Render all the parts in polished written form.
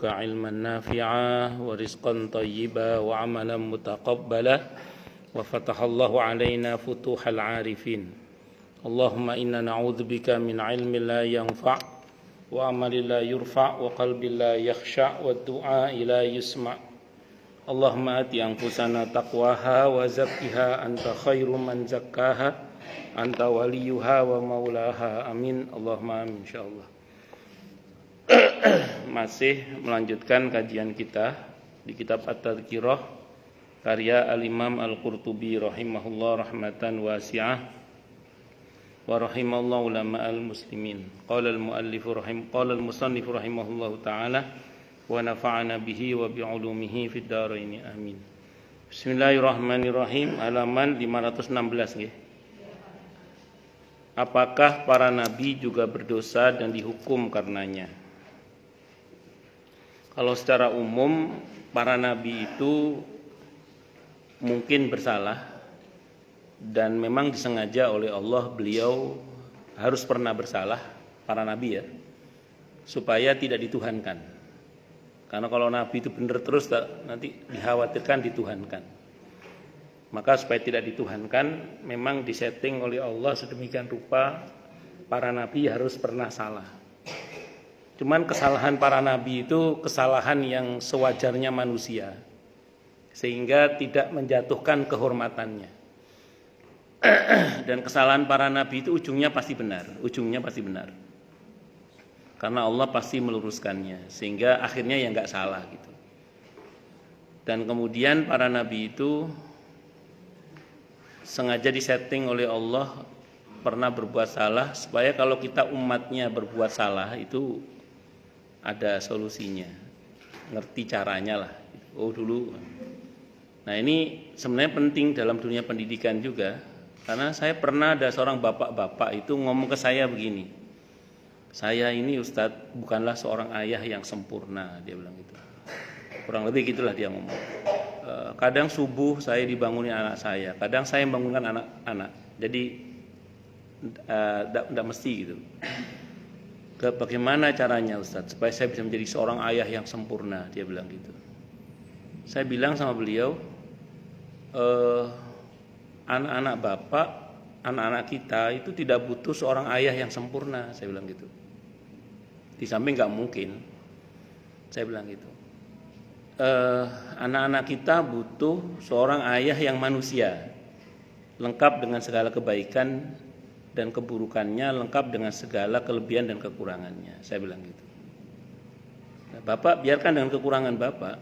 نسألك علما نافعا ورزقا طيبا وعملا متقبلا وفتح الله علينا فتوح العارفين اللهم إنا نعوذ بك من علم لا ينفع وعمل لا يرفع وقلب لا يخشع والدعاء لا يسمع اللهم آت أنفسنا تقواها وزكها أنت خير من زكاها أنت وليها ومولاها amin Allahumma amin insyaallah. Masih melanjutkan kajian kita di kitab At-Tadhkirah karya Al-Imam Al-Qurtubi rahimahullah rahmatan wasi'ah wa rahimallahu ulama al-muslimin. Qala al-musannif rahimahullahu ta'ala wa nafa'ana bihi wa bi'ulumihi fid dharain amin. Bismillahirrahmanirrahim. Halaman 516 nggih. Apakah para nabi juga berdosa dan dihukum karenanya? Kalau secara umum para nabi itu mungkin bersalah dan memang disengaja oleh Allah beliau harus pernah bersalah, para nabi ya, supaya tidak dituhankan. Karena kalau nabi itu benar terus nanti dikhawatirkan dituhankan. Maka supaya tidak dituhankan memang disetting oleh Allah sedemikian rupa para nabi harus pernah salah. Cuman kesalahan para nabi itu kesalahan yang sewajarnya manusia, sehingga tidak menjatuhkan kehormatannya. Dan kesalahan para nabi itu ujungnya pasti benar, karena Allah pasti meluruskannya, sehingga akhirnya ya nggak salah gitu. Dan kemudian para nabi itu sengaja disetting oleh Allah pernah berbuat salah, supaya kalau kita umatnya berbuat salah itu ada solusinya, ngerti caranya lah. Oh dulu. Nah ini sebenarnya penting dalam dunia pendidikan juga, karena saya pernah ada seorang bapak-bapak itu ngomong ke saya begini, saya ini Ustadz bukanlah seorang ayah yang sempurna, dia bilang gitu. Kurang lebih gitulah dia ngomong. Kadang subuh saya dibangunin anak saya, kadang saya membangunkan anak-anak. Jadi tidak mesti gitu. Bagaimana caranya Ustadz supaya saya bisa menjadi seorang ayah yang sempurna, dia bilang gitu. Saya bilang sama beliau, anak-anak bapak, anak-anak kita itu tidak butuh seorang ayah yang sempurna, saya bilang gitu. Di samping nggak mungkin, saya bilang gitu. Anak-anak kita butuh seorang ayah yang manusia, lengkap dengan segala kebaikan dan keburukannya, lengkap dengan segala kelebihan dan kekurangannya, saya bilang gitu. Nah, Bapak biarkan dengan kekurangan Bapak,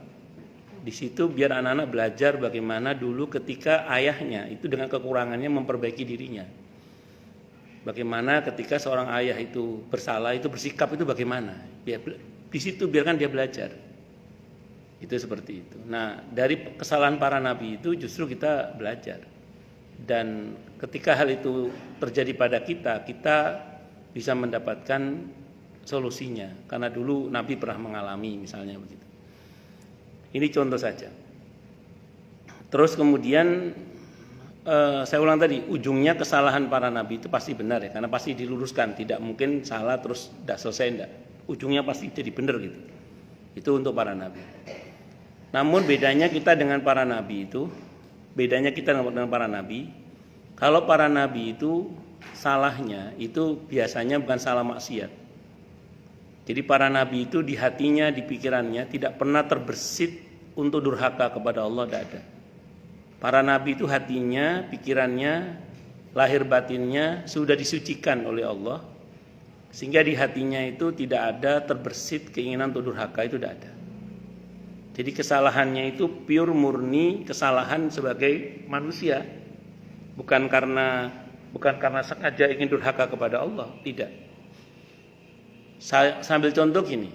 di situ biar anak-anak belajar bagaimana dulu ketika ayahnya itu dengan kekurangannya memperbaiki dirinya. Bagaimana ketika seorang ayah itu bersalah, itu bersikap itu bagaimana. Di situ biarkan dia belajar. Itu seperti itu. Nah, dari kesalahan para nabi itu justru kita belajar. Dan ketika hal itu terjadi pada kita, kita bisa mendapatkan solusinya. Karena dulu nabi pernah mengalami misalnya begitu. Ini contoh saja. Terus kemudian saya ulang tadi, ujungnya kesalahan para nabi itu pasti benar ya, karena pasti diluruskan, tidak mungkin salah terus tidak selesai, enggak. Ujungnya pasti jadi benar gitu. Itu untuk para nabi. Namun bedanya kita dengan para nabi itu, kalau para nabi itu salahnya itu biasanya bukan salah maksiat. Jadi para nabi itu di hatinya, di pikirannya tidak pernah terbersit untuk durhaka kepada Allah, tidak ada. Para nabi itu hatinya, pikirannya, lahir batinnya sudah disucikan oleh Allah, sehingga di hatinya itu tidak ada terbersit keinginan untuk durhaka, itu tidak ada. Jadi kesalahannya itu pure murni kesalahan sebagai manusia, bukan karena sengaja ingin durhaka kepada Allah, tidak. Saya sambil contoh gini,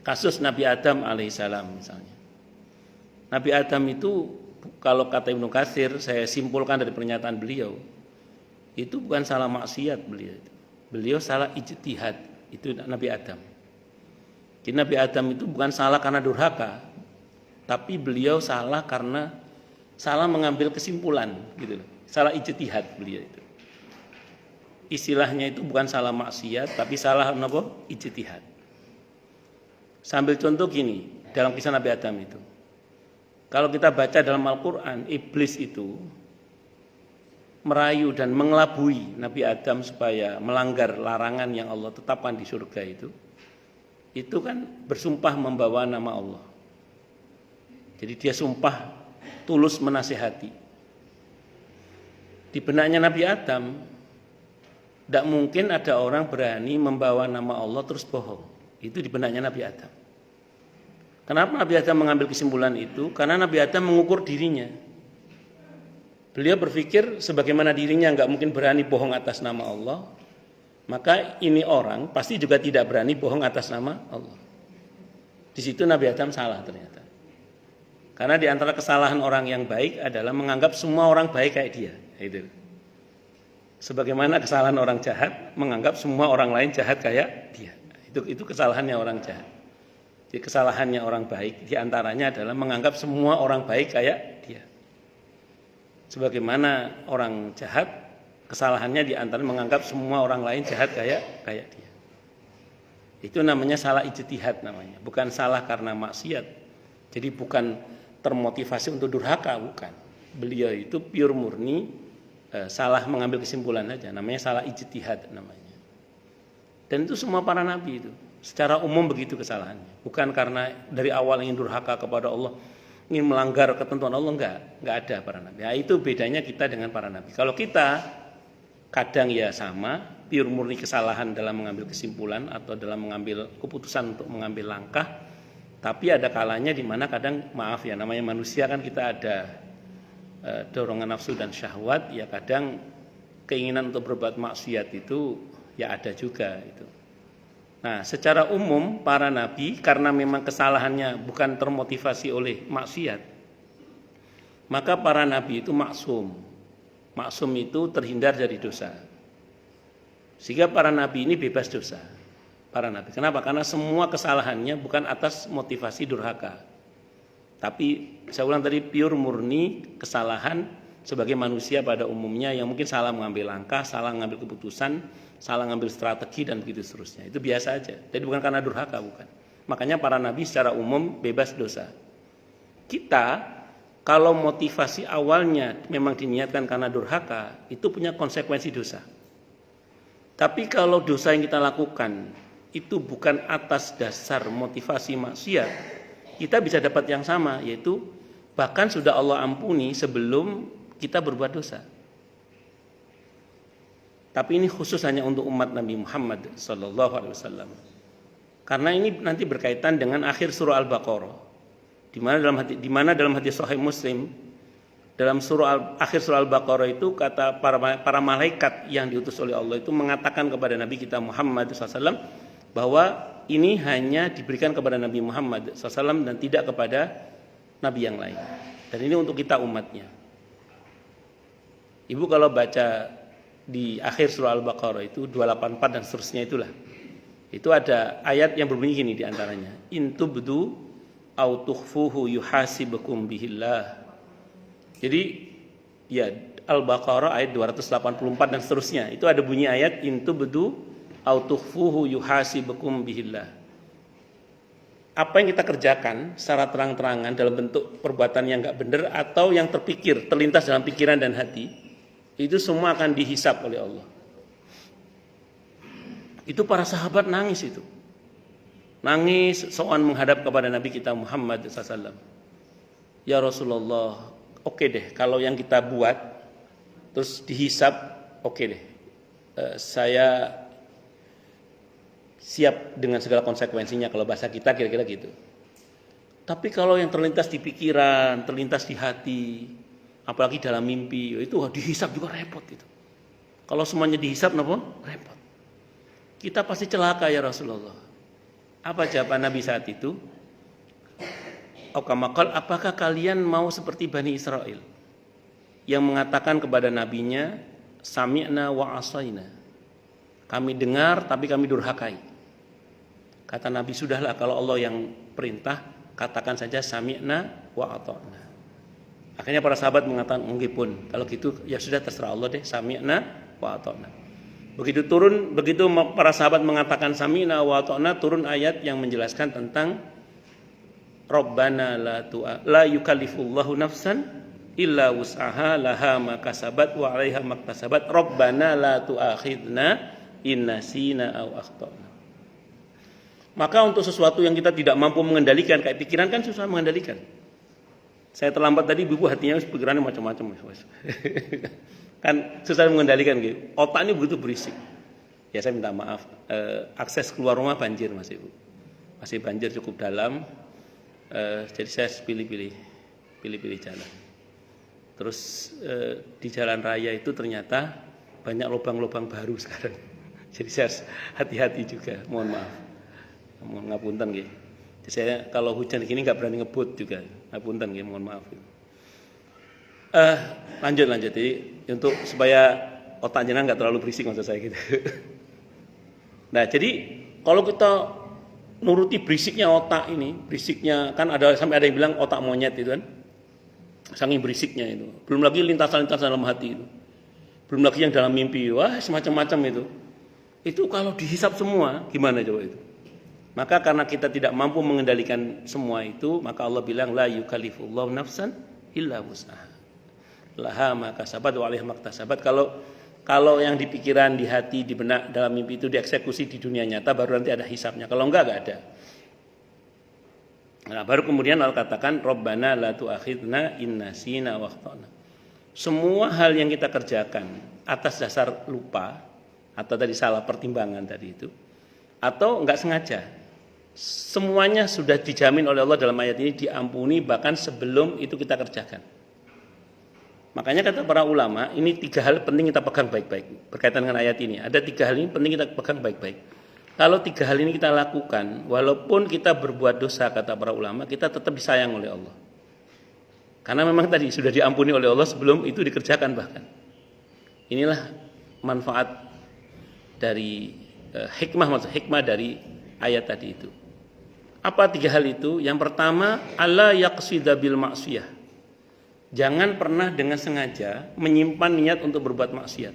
kasus Nabi Adam alaihissalam misalnya. Nabi Adam itu kalau kata Ibnu Katsir, saya simpulkan dari pernyataan beliau, itu bukan salah maksiat beliau salah ijtihad, itu Nabi Adam. Jadi Nabi Adam itu bukan salah karena durhaka, tapi beliau salah karena salah mengambil kesimpulan gitu loh. Salah ijtihad beliau itu. Istilahnya itu bukan salah maksiat tapi salah ijtihad. Sambil contoh gini, dalam kisah Nabi Adam itu. Kalau kita baca dalam Al-Quran, iblis itu merayu dan mengelabui Nabi Adam supaya melanggar larangan yang Allah tetapkan di surga itu kan bersumpah membawa nama Allah. Jadi dia sumpah tulus menasihati. Di benaknya Nabi Adam, tidak mungkin ada orang berani membawa nama Allah terus bohong. Itu di benaknya Nabi Adam. Kenapa Nabi Adam mengambil kesimpulan itu? Karena Nabi Adam mengukur dirinya. Beliau berpikir sebagaimana dirinya nggak mungkin berani bohong atas nama Allah, maka ini orang pasti juga tidak berani bohong atas nama Allah. Di situ Nabi Adam salah ternyata. Karena di antara kesalahan orang yang baik adalah menganggap semua orang baik kayak dia. Itu. Sebagaimana kesalahan orang jahat menganggap semua orang lain jahat kayak dia. Itu kesalahannya orang jahat. Jadi kesalahannya orang baik di antaranya adalah menganggap semua orang baik kayak dia. Sebagaimana orang jahat kesalahannya di antara menganggap semua orang lain jahat kayak dia. Itu namanya salah ijtihad namanya, bukan salah karena maksiat. Jadi bukan termotivasi untuk durhaka, bukan. Beliau itu pure murni salah mengambil kesimpulan aja, namanya salah ijtihad namanya. Dan itu semua para nabi itu secara umum begitu kesalahannya, bukan karena dari awal ingin durhaka kepada Allah, ingin melanggar ketentuan Allah, enggak ada para nabi. Nah, itu bedanya kita dengan para nabi. Kalau kita kadang ya sama, pure murni kesalahan dalam mengambil kesimpulan atau dalam mengambil keputusan untuk mengambil langkah, tapi ada kalanya di mana kadang maaf ya, namanya manusia kan kita ada dorongan nafsu dan syahwat, ya kadang keinginan untuk berbuat maksiat itu ya ada juga itu. Nah, secara umum para nabi karena memang kesalahannya bukan termotivasi oleh maksiat, maka para nabi itu maksum. Maksum itu terhindar dari dosa. Sehingga para nabi ini bebas dosa. Para nabi. Kenapa? Karena semua kesalahannya bukan atas motivasi durhaka. Tapi saya ulang tadi pure murni kesalahan sebagai manusia pada umumnya yang mungkin salah mengambil langkah, salah mengambil keputusan, salah mengambil strategi dan begitu seterusnya. Itu biasa aja. Jadi bukan karena durhaka, bukan. Makanya para nabi secara umum bebas dosa. Kita kalau motivasi awalnya memang diniatkan karena durhaka, itu punya konsekuensi dosa. Tapi kalau dosa yang kita lakukan itu bukan atas dasar motivasi maksiat, kita bisa dapat yang sama, yaitu bahkan sudah Allah ampuni sebelum kita berbuat dosa. Tapi ini khusus hanya untuk umat Nabi Muhammad SAW. Karena ini nanti berkaitan dengan akhir surah Al-Baqarah. Di mana dalam hadis Sahih Muslim, dalam akhir surah Al-Baqarah itu kata para malaikat yang diutus oleh Allah itu mengatakan kepada Nabi kita Muhammad SAW bahwa ini hanya diberikan kepada Nabi Muhammad SAW dan tidak kepada Nabi yang lain. Dan ini untuk kita umatnya. Ibu kalau baca di akhir surah Al-Baqarah itu 284 dan seterusnya itulah. Itu ada ayat yang berbunyi gini di antaranya. In tubdu au tukhfuhu yuhasibukum bihillah. Jadi ya Al-Baqarah ayat 284 dan seterusnya. Itu ada bunyi ayat in tubdu au tukhfuhu yuhasibukum bihillah. Apa yang kita kerjakan secara terang-terangan dalam bentuk perbuatan yang enggak benar atau yang terpikir, terlintas dalam pikiran dan hati, itu semua akan dihisap oleh Allah. Itu para sahabat nangis itu. Nangis soal menghadap kepada Nabi kita Muhammad SAW. Ya Rasulullah, oke deh kalau yang kita buat terus dihisap, oke deh. Saya siap dengan segala konsekuensinya kalau bahasa kita kira-kira gitu. Tapi kalau yang terlintas di pikiran, terlintas di hati, apalagi dalam mimpi, itu dihisap juga repot itu. Kalau semuanya dihisap, kenapa? Repot. Kita pasti celaka ya Rasulullah. Apa jawaban Nabi saat itu? Apakah kalian mau seperti Bani Israel yang mengatakan kepada nabinya, sami'na wa asaina. Kami dengar tapi kami durhakai. Kata Nabi, sudahlah kalau Allah yang perintah, katakan saja sami'na wa ata'na. Akhirnya para sahabat mengatakan, mungkin pun kalau gitu ya sudah terserah Allah deh, sami'na wa ata'na. Begitu para sahabat mengatakan sami'na wa ata'na, turun ayat yang menjelaskan tentang Rabbana la yukallifullahu nafsan illa wus'aha laha ma kasabat wa 'alaiha maktasabat Rabbana la tu'akhidna in nasina aw akhtana. Maka untuk sesuatu yang kita tidak mampu mengendalikan, kayak pikiran kan susah mengendalikan. Saya terlambat tadi, ibu hatinya pikirannya macam-macam. Kan susah mengendalikan gitu. Otak ini begitu berisik. Ya saya minta maaf. Akses keluar rumah banjir Mas Ibu. Masih banjir cukup dalam. Jadi saya pilih-pilih jalan. Terus di jalan raya itu ternyata banyak lubang-lubang baru sekarang. Jadi saya harus hati-hati juga. Mohon maaf. Mohon ngapunten nggih. Jadi saya kalau hujan gini nggak berani ngebut juga. Ngapunten nggih, mohon maaf. Lanjut. Jadi untuk supaya otak jenengan nggak terlalu berisik maksud saya gitu. Nah, jadi kalau kita nuruti berisiknya otak ini, berisiknya kan sampai ada yang bilang otak monyet itu kan. Saking berisiknya itu. Belum lagi lintasan-lintasan dalam hati itu. Belum lagi yang dalam mimpi. Wah, semacam-macam itu. Itu kalau dihisap semua, gimana coba itu? Maka karena kita tidak mampu mengendalikan semua itu, maka Allah bilang la yukallifullahu nafsan illa wus'aha. Laha ma kasabat wa 'alaiha maktasabat. Kalau yang di pikiran, di hati, di benak, dalam mimpi itu dieksekusi di dunia nyata, baru nanti ada hisapnya. Kalau enggak ada. Nah, baru kemudian Allah katakan Rabbana la tu'akhidna in nasina wa akhtana. Semua hal yang kita kerjakan atas dasar lupa atau tadi salah pertimbangan tadi itu atau enggak sengaja, semuanya sudah dijamin oleh Allah dalam ayat ini diampuni bahkan sebelum itu kita kerjakan. Makanya kata para ulama, ini 3 hal penting kita pegang baik-baik berkaitan dengan ayat ini. Ada 3 hal ini penting kita pegang baik-baik. Kalau 3 hal ini kita lakukan, walaupun kita berbuat dosa, kata para ulama, kita tetap disayang oleh Allah. Karena memang tadi sudah diampuni oleh Allah sebelum itu dikerjakan bahkan. Inilah manfaat dari hikmah dari ayat tadi itu. Apa 3 hal itu? Yang pertama, alla yaqsida bil maksiyah. Jangan pernah dengan sengaja menyimpan niat untuk berbuat maksiat.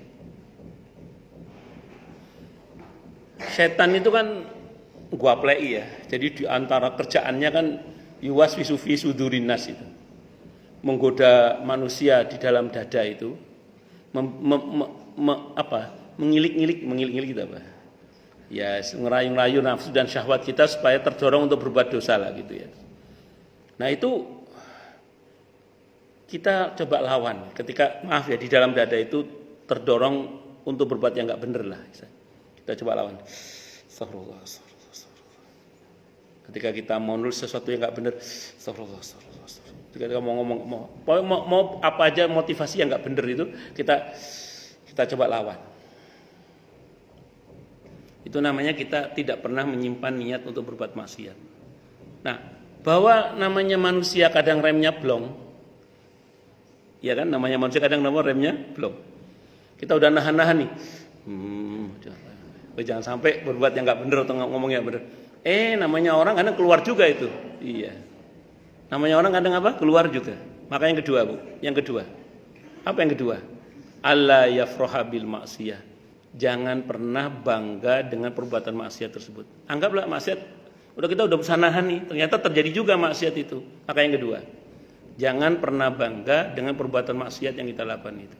Setan itu kan gua play ya. Jadi di antara kerjaannya kan yuwaswisu fi sudurin nas itu. Menggoda manusia di dalam dada itu. Mengilik-ilik itu apa? Ya, ngerayu-rayu nafsu dan syahwat kita supaya terdorong untuk berbuat dosa lah gitu ya. Nah, itu kita coba lawan ketika di dalam dada itu terdorong untuk berbuat yang enggak benar lah. Kita coba lawan. Astagfirullah. Ketika kita mau nulis sesuatu yang enggak benar, astagfirullah. Ketika kita mau ngomong mau apa aja motivasi yang enggak benar itu kita coba lawan. Itu namanya kita tidak pernah menyimpan niat untuk berbuat maksiat. Nah, bahwa namanya manusia kadang remnya blong. Ya kan, namanya manusia kadang remnya blong. Kita udah nahan-nahan nih. Jangan sampai berbuat yang enggak benar atau ngomong yang benar. Namanya orang kadang keluar juga itu. Iya. Namanya orang kadang apa? Keluar juga. Maka yang kedua, Bu. Yang kedua. Apa yang kedua? Alla yafraha bil maksiyah. Jangan pernah bangga dengan perbuatan maksiat tersebut. Anggaplah maksiat, kita udah berusaha nahan nih, ternyata terjadi juga maksiat itu. Maka yang kedua, jangan pernah bangga dengan perbuatan maksiat yang kita lakukan itu.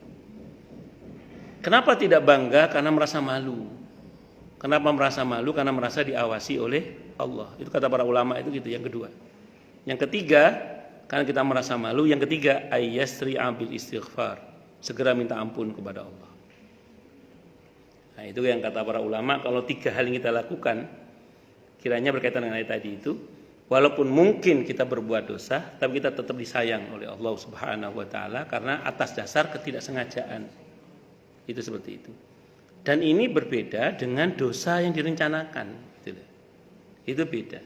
Kenapa tidak bangga? Karena merasa malu. Kenapa merasa malu? Karena merasa diawasi oleh Allah. Itu kata para ulama itu gitu, yang kedua. Yang ketiga, karena kita merasa malu. Yang ketiga, ayyasri'a bil istighfar. Segera minta ampun kepada Allah. Nah, itu yang kata para ulama, kalau 3 hal yang kita lakukan kiranya berkaitan dengan ayat tadi itu, walaupun mungkin kita berbuat dosa, tapi kita tetap disayang oleh Allah Subhanahu wa taala karena atas dasar ketidaksengajaan. Itu seperti itu. Dan ini berbeda dengan dosa yang direncanakan, gitu. Itu beda.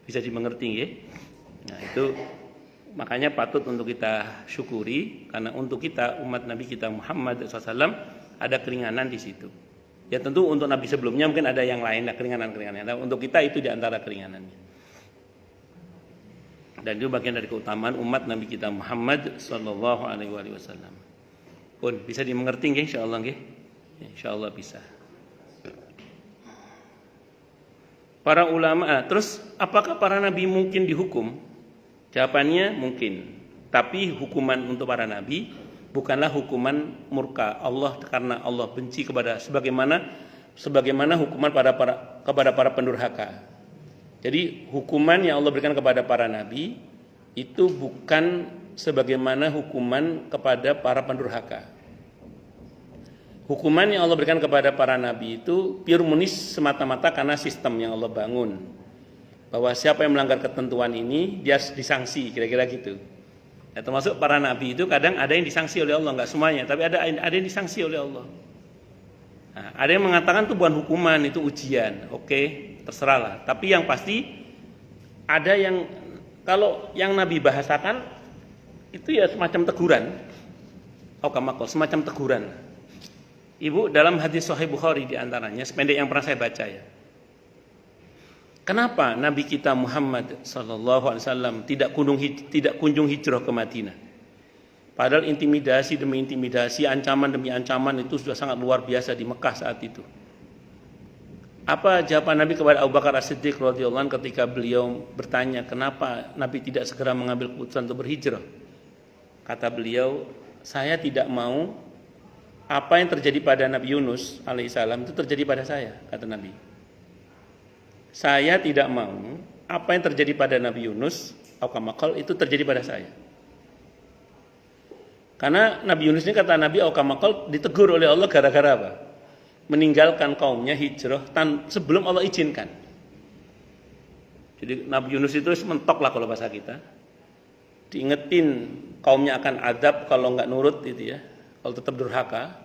Bisa dimengerti ya? Nah, itu makanya patut untuk kita syukuri karena untuk kita umat Nabi kita Muhammad SAW ada keringanan di situ. Ya tentu untuk Nabi sebelumnya mungkin ada yang lain, keringanan-keringanan. Nah, untuk kita itu di antara keringanannya. Dan itu bagian dari keutamaan umat Nabi kita Muhammad sallallahu alaihi wasallam. Pun bisa dimengerti nggih insyaallah nggih. Insyaallah bisa. Para ulama, terus apakah para nabi mungkin dihukum? Jawabannya mungkin. Tapi hukuman untuk para nabi bukanlah hukuman murka Allah karena Allah benci kepada sebagaimana hukuman kepada para pendurhaka. Jadi hukuman yang Allah berikan kepada para nabi itu bukan sebagaimana hukuman kepada para pendurhaka. Hukuman yang Allah berikan kepada para nabi itu pure munis semata-mata karena sistem yang Allah bangun. Bahwa siapa yang melanggar ketentuan ini dia disanksi, kira-kira gitu. Ya, termasuk para nabi itu kadang ada yang disanksi oleh Allah, enggak semuanya, tapi ada yang disanksi oleh Allah. Nah, ada yang mengatakan itu bukan hukuman, itu ujian. Oke, terserahlah. Tapi yang pasti ada yang kalau yang Nabi bahasakan itu ya semacam teguran. Semacam teguran. Ibu, dalam hadis Sahih Bukhari diantaranya, sependek yang pernah saya baca ya. Kenapa Nabi kita Muhammad SAW tidak kunjung hijrah ke Madinah? Padahal intimidasi demi intimidasi, ancaman demi ancaman itu sudah sangat luar biasa di Mekah saat itu. Apa jawaban Nabi kepada Abu Bakar As-Siddiq radhiyallahu anhu ketika beliau bertanya kenapa Nabi tidak segera mengambil keputusan untuk berhijrah? Kata beliau, saya tidak mau apa yang terjadi pada Nabi Yunus alaihissalam itu terjadi pada saya, kata Nabi. Saya tidak mau apa yang terjadi pada Nabi Yunus itu terjadi pada saya. Karena Nabi Yunus ini kata Nabi ditegur oleh Allah gara-gara apa? Meninggalkan kaumnya hijrah sebelum Allah izinkan. Jadi Nabi Yunus itu mentok lah kalau bahasa kita. Diingetin kaumnya akan adab kalau nggak nurut gitu ya. Kalau tetap durhaka.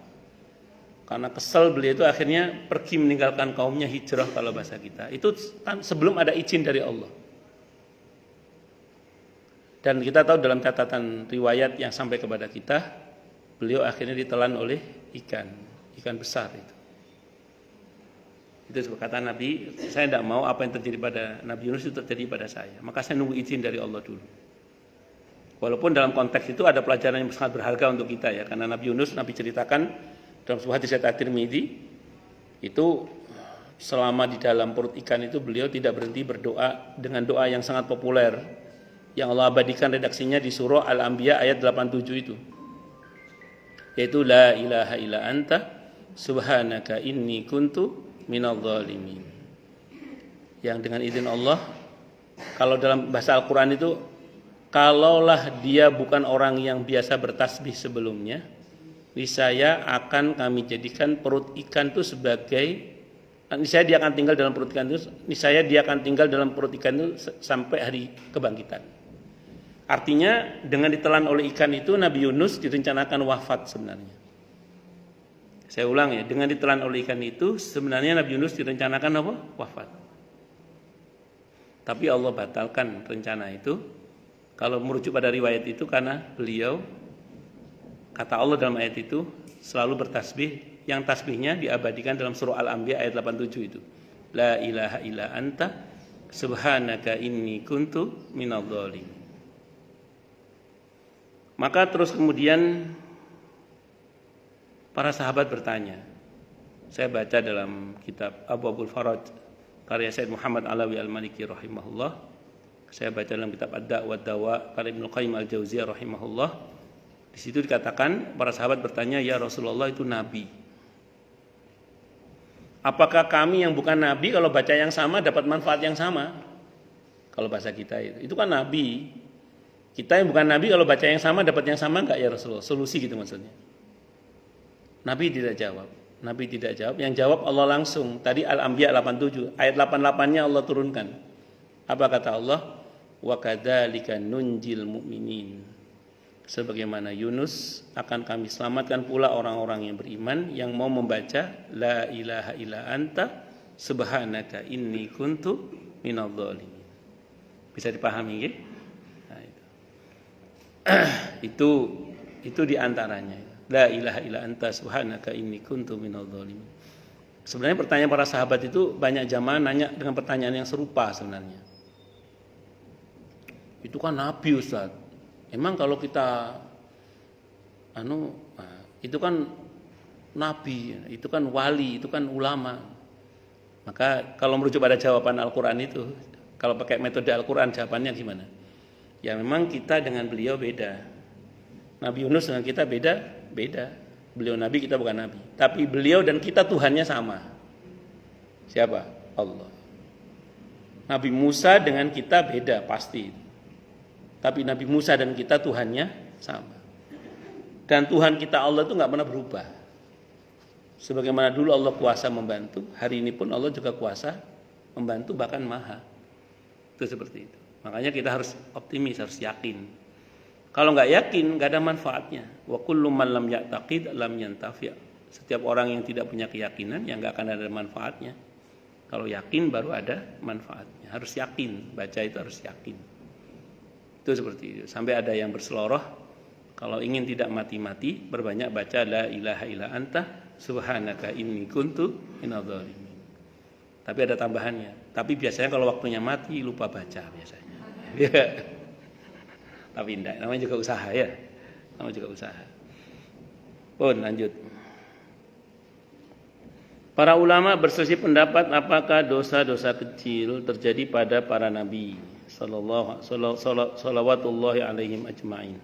Karena kesel beliau itu akhirnya pergi meninggalkan kaumnya hijrah kalau bahasa kita. Itu sebelum ada izin dari Allah. Dan kita tahu dalam catatan riwayat yang sampai kepada kita, beliau akhirnya ditelan oleh ikan besar itu. Itu kata Nabi, saya tidak mau apa yang terjadi pada Nabi Yunus itu terjadi pada saya. Maka saya nunggu izin dari Allah dulu. Walaupun dalam konteks itu ada pelajaran yang sangat berharga untuk kita ya. Karena Nabi Yunus, Nabi ceritakan dalam sebuah hadis At-Tirmidzi itu selama di dalam perut ikan itu beliau tidak berhenti berdoa dengan doa yang sangat populer yang Allah abadikan redaksinya di surah Al-Anbiya ayat 87 itu, yaitu la ilaha illa anta subhanaka inni kuntu minadh dhalimin. Yang dengan izin Allah, kalau dalam bahasa Al-Quran itu kalaulah dia bukan orang yang biasa bertasbih sebelumnya, niscaya akan kami jadikan perut ikan itu niscaya dia akan tinggal dalam perut ikan itu sampai hari kebangkitan. Artinya dengan ditelan oleh ikan itu Nabi Yunus direncanakan wafat sebenarnya. Saya ulang ya, dengan ditelan oleh ikan itu sebenarnya Nabi Yunus direncanakan apa? Wafat. Tapi Allah batalkan rencana itu kalau merujuk pada riwayat itu karena beliau, kata Allah dalam ayat itu, selalu bertasbih, yang tasbihnya diabadikan dalam surah Al-Anbiya ayat 87 itu. La ilaha illa anta subhanaka inni kuntu minadh dhalimin. Maka terus kemudian para sahabat bertanya. Saya baca dalam kitab Abwaabul Faraj karya Said Muhammad Alawi Al-Maliki rahimahullah. Saya baca dalam kitab Ad-Da' wa Dawa karya Ibnu Qayyim Al-Jauziyah rahimahullah. Di situ dikatakan para sahabat bertanya, ya Rasulullah itu nabi. Apakah kami yang bukan nabi kalau baca yang sama dapat manfaat yang sama? Kalau bahasa kita itu kan nabi. Kita yang bukan nabi kalau baca yang sama dapat yang sama enggak ya Rasulullah? Solusi gitu maksudnya. Nabi tidak jawab. Yang jawab Allah langsung. Tadi Al-Anbiya 87, ayat 88-nya Allah turunkan. Apa kata Allah? Wa kadzalika nunjil mu'minin. Sebagaimana Yunus akan kami selamatkan pula orang-orang yang beriman yang mau membaca la ilaha illa anta subhanaka inni kuntu minadh dhalimin. Bisa dipahami ya? Nah, itu diantaranya. La ilaha illa anta subhanaka inni kuntu minadh dhalimin. Sebenarnya pertanyaan para sahabat itu banyak jamaah nanya dengan pertanyaan yang serupa sebenarnya. Itu kan Nabi Ustaz. Emang kalau kita itu kan nabi, itu kan wali, itu kan ulama. Maka kalau merujuk pada jawaban Al-Quran itu, kalau pakai metode Al-Quran jawabannya gimana? Ya memang kita dengan beliau beda. Nabi Yunus dengan kita beda. Beliau Nabi, kita bukan Nabi. Tapi beliau dan kita Tuhannya sama. Siapa? Allah. Nabi Musa dengan kita beda, pasti. Tapi Nabi Musa dan kita Tuhannya sama. Dan Tuhan kita Allah itu gak pernah berubah. Sebagaimana dulu Allah kuasa membantu, hari ini pun Allah juga kuasa membantu, bahkan maha. Itu seperti itu. Makanya kita harus optimis, harus yakin. Kalau nggak yakin, nggak ada manfaatnya. Wa kullu man lam ya'taqid lam yantafi'. Setiap orang yang tidak punya keyakinan, ya nggak akan ada manfaatnya. Kalau yakin baru ada manfaatnya. Harus yakin, baca itu harus yakin. Itu seperti itu. Sampai ada yang berseloroh, kalau ingin tidak mati-mati, berbanyak baca la ilaha illa anta subhanaka inni kuntu minadh dhalimin. Tapi ada tambahannya. Tapi biasanya kalau waktunya mati lupa baca biasanya. Tapi enggak, namanya juga usaha ya. Namanya juga usaha. Pun lanjut. Para ulama berselisih pendapat apakah dosa-dosa kecil terjadi pada para nabi salawatullahi alaihim ajma'in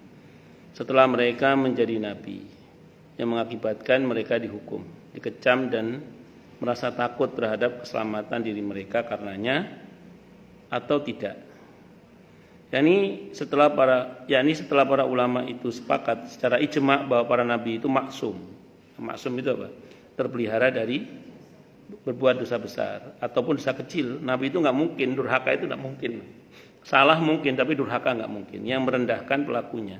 setelah mereka menjadi nabi, yang mengakibatkan mereka dihukum, dikecam dan merasa takut terhadap keselamatan diri mereka karenanya, atau tidak. Setelah para ulama itu sepakat secara ijma' bahwa para nabi itu maksum. Maksum itu apa? Terpelihara dari berbuat dosa besar ataupun dosa kecil. Nabi itu nggak mungkin, durhaka itu nggak mungkin. Salah mungkin, tapi durhaka nggak mungkin. Yang merendahkan pelakunya,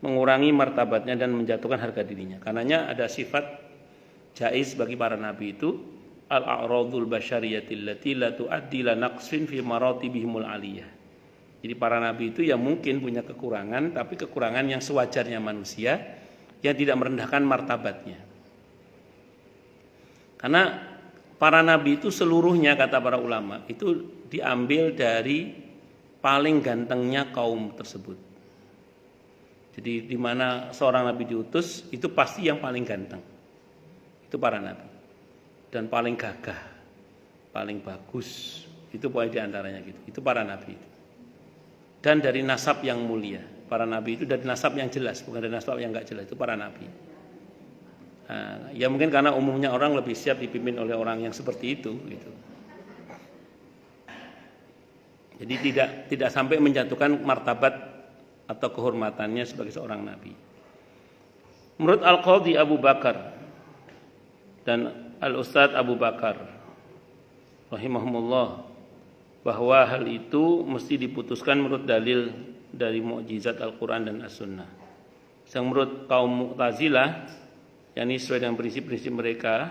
mengurangi martabatnya dan menjatuhkan harga dirinya. Karenanya ada sifat jaiz bagi para nabi itu al-a'radul basyariyatil lati la tuaddi la naqsin fi maratibihimul aliyah. Jadi para nabi itu yang mungkin punya kekurangan, tapi kekurangan yang sewajarnya manusia, yang tidak merendahkan martabatnya. Karena para nabi itu seluruhnya, kata para ulama, itu diambil dari paling gantengnya kaum tersebut. Jadi di mana seorang nabi diutus, itu pasti yang paling ganteng. Itu para nabi. Dan paling gagah, paling bagus, itu poin diantaranya gitu. Itu para nabi itu. Dan dari nasab yang mulia. Para nabi itu dari nasab yang jelas, bukan dari nasab yang enggak jelas. Itu para nabi. Nah, ya mungkin karena umumnya orang lebih siap dipimpin oleh orang yang seperti itu gitu. Jadi tidak sampai menjatuhkan martabat atau kehormatannya sebagai seorang nabi. Menurut Al-Qadhi Abu Bakar dan Al-Ustadz Abu Bakar rahimahumullah, bahwa hal itu mesti diputuskan menurut dalil dari mukjizat Al-Quran dan As-Sunnah. Yang menurut kaum Mu'tazilah, yakni sesuai dengan prinsip-prinsip mereka,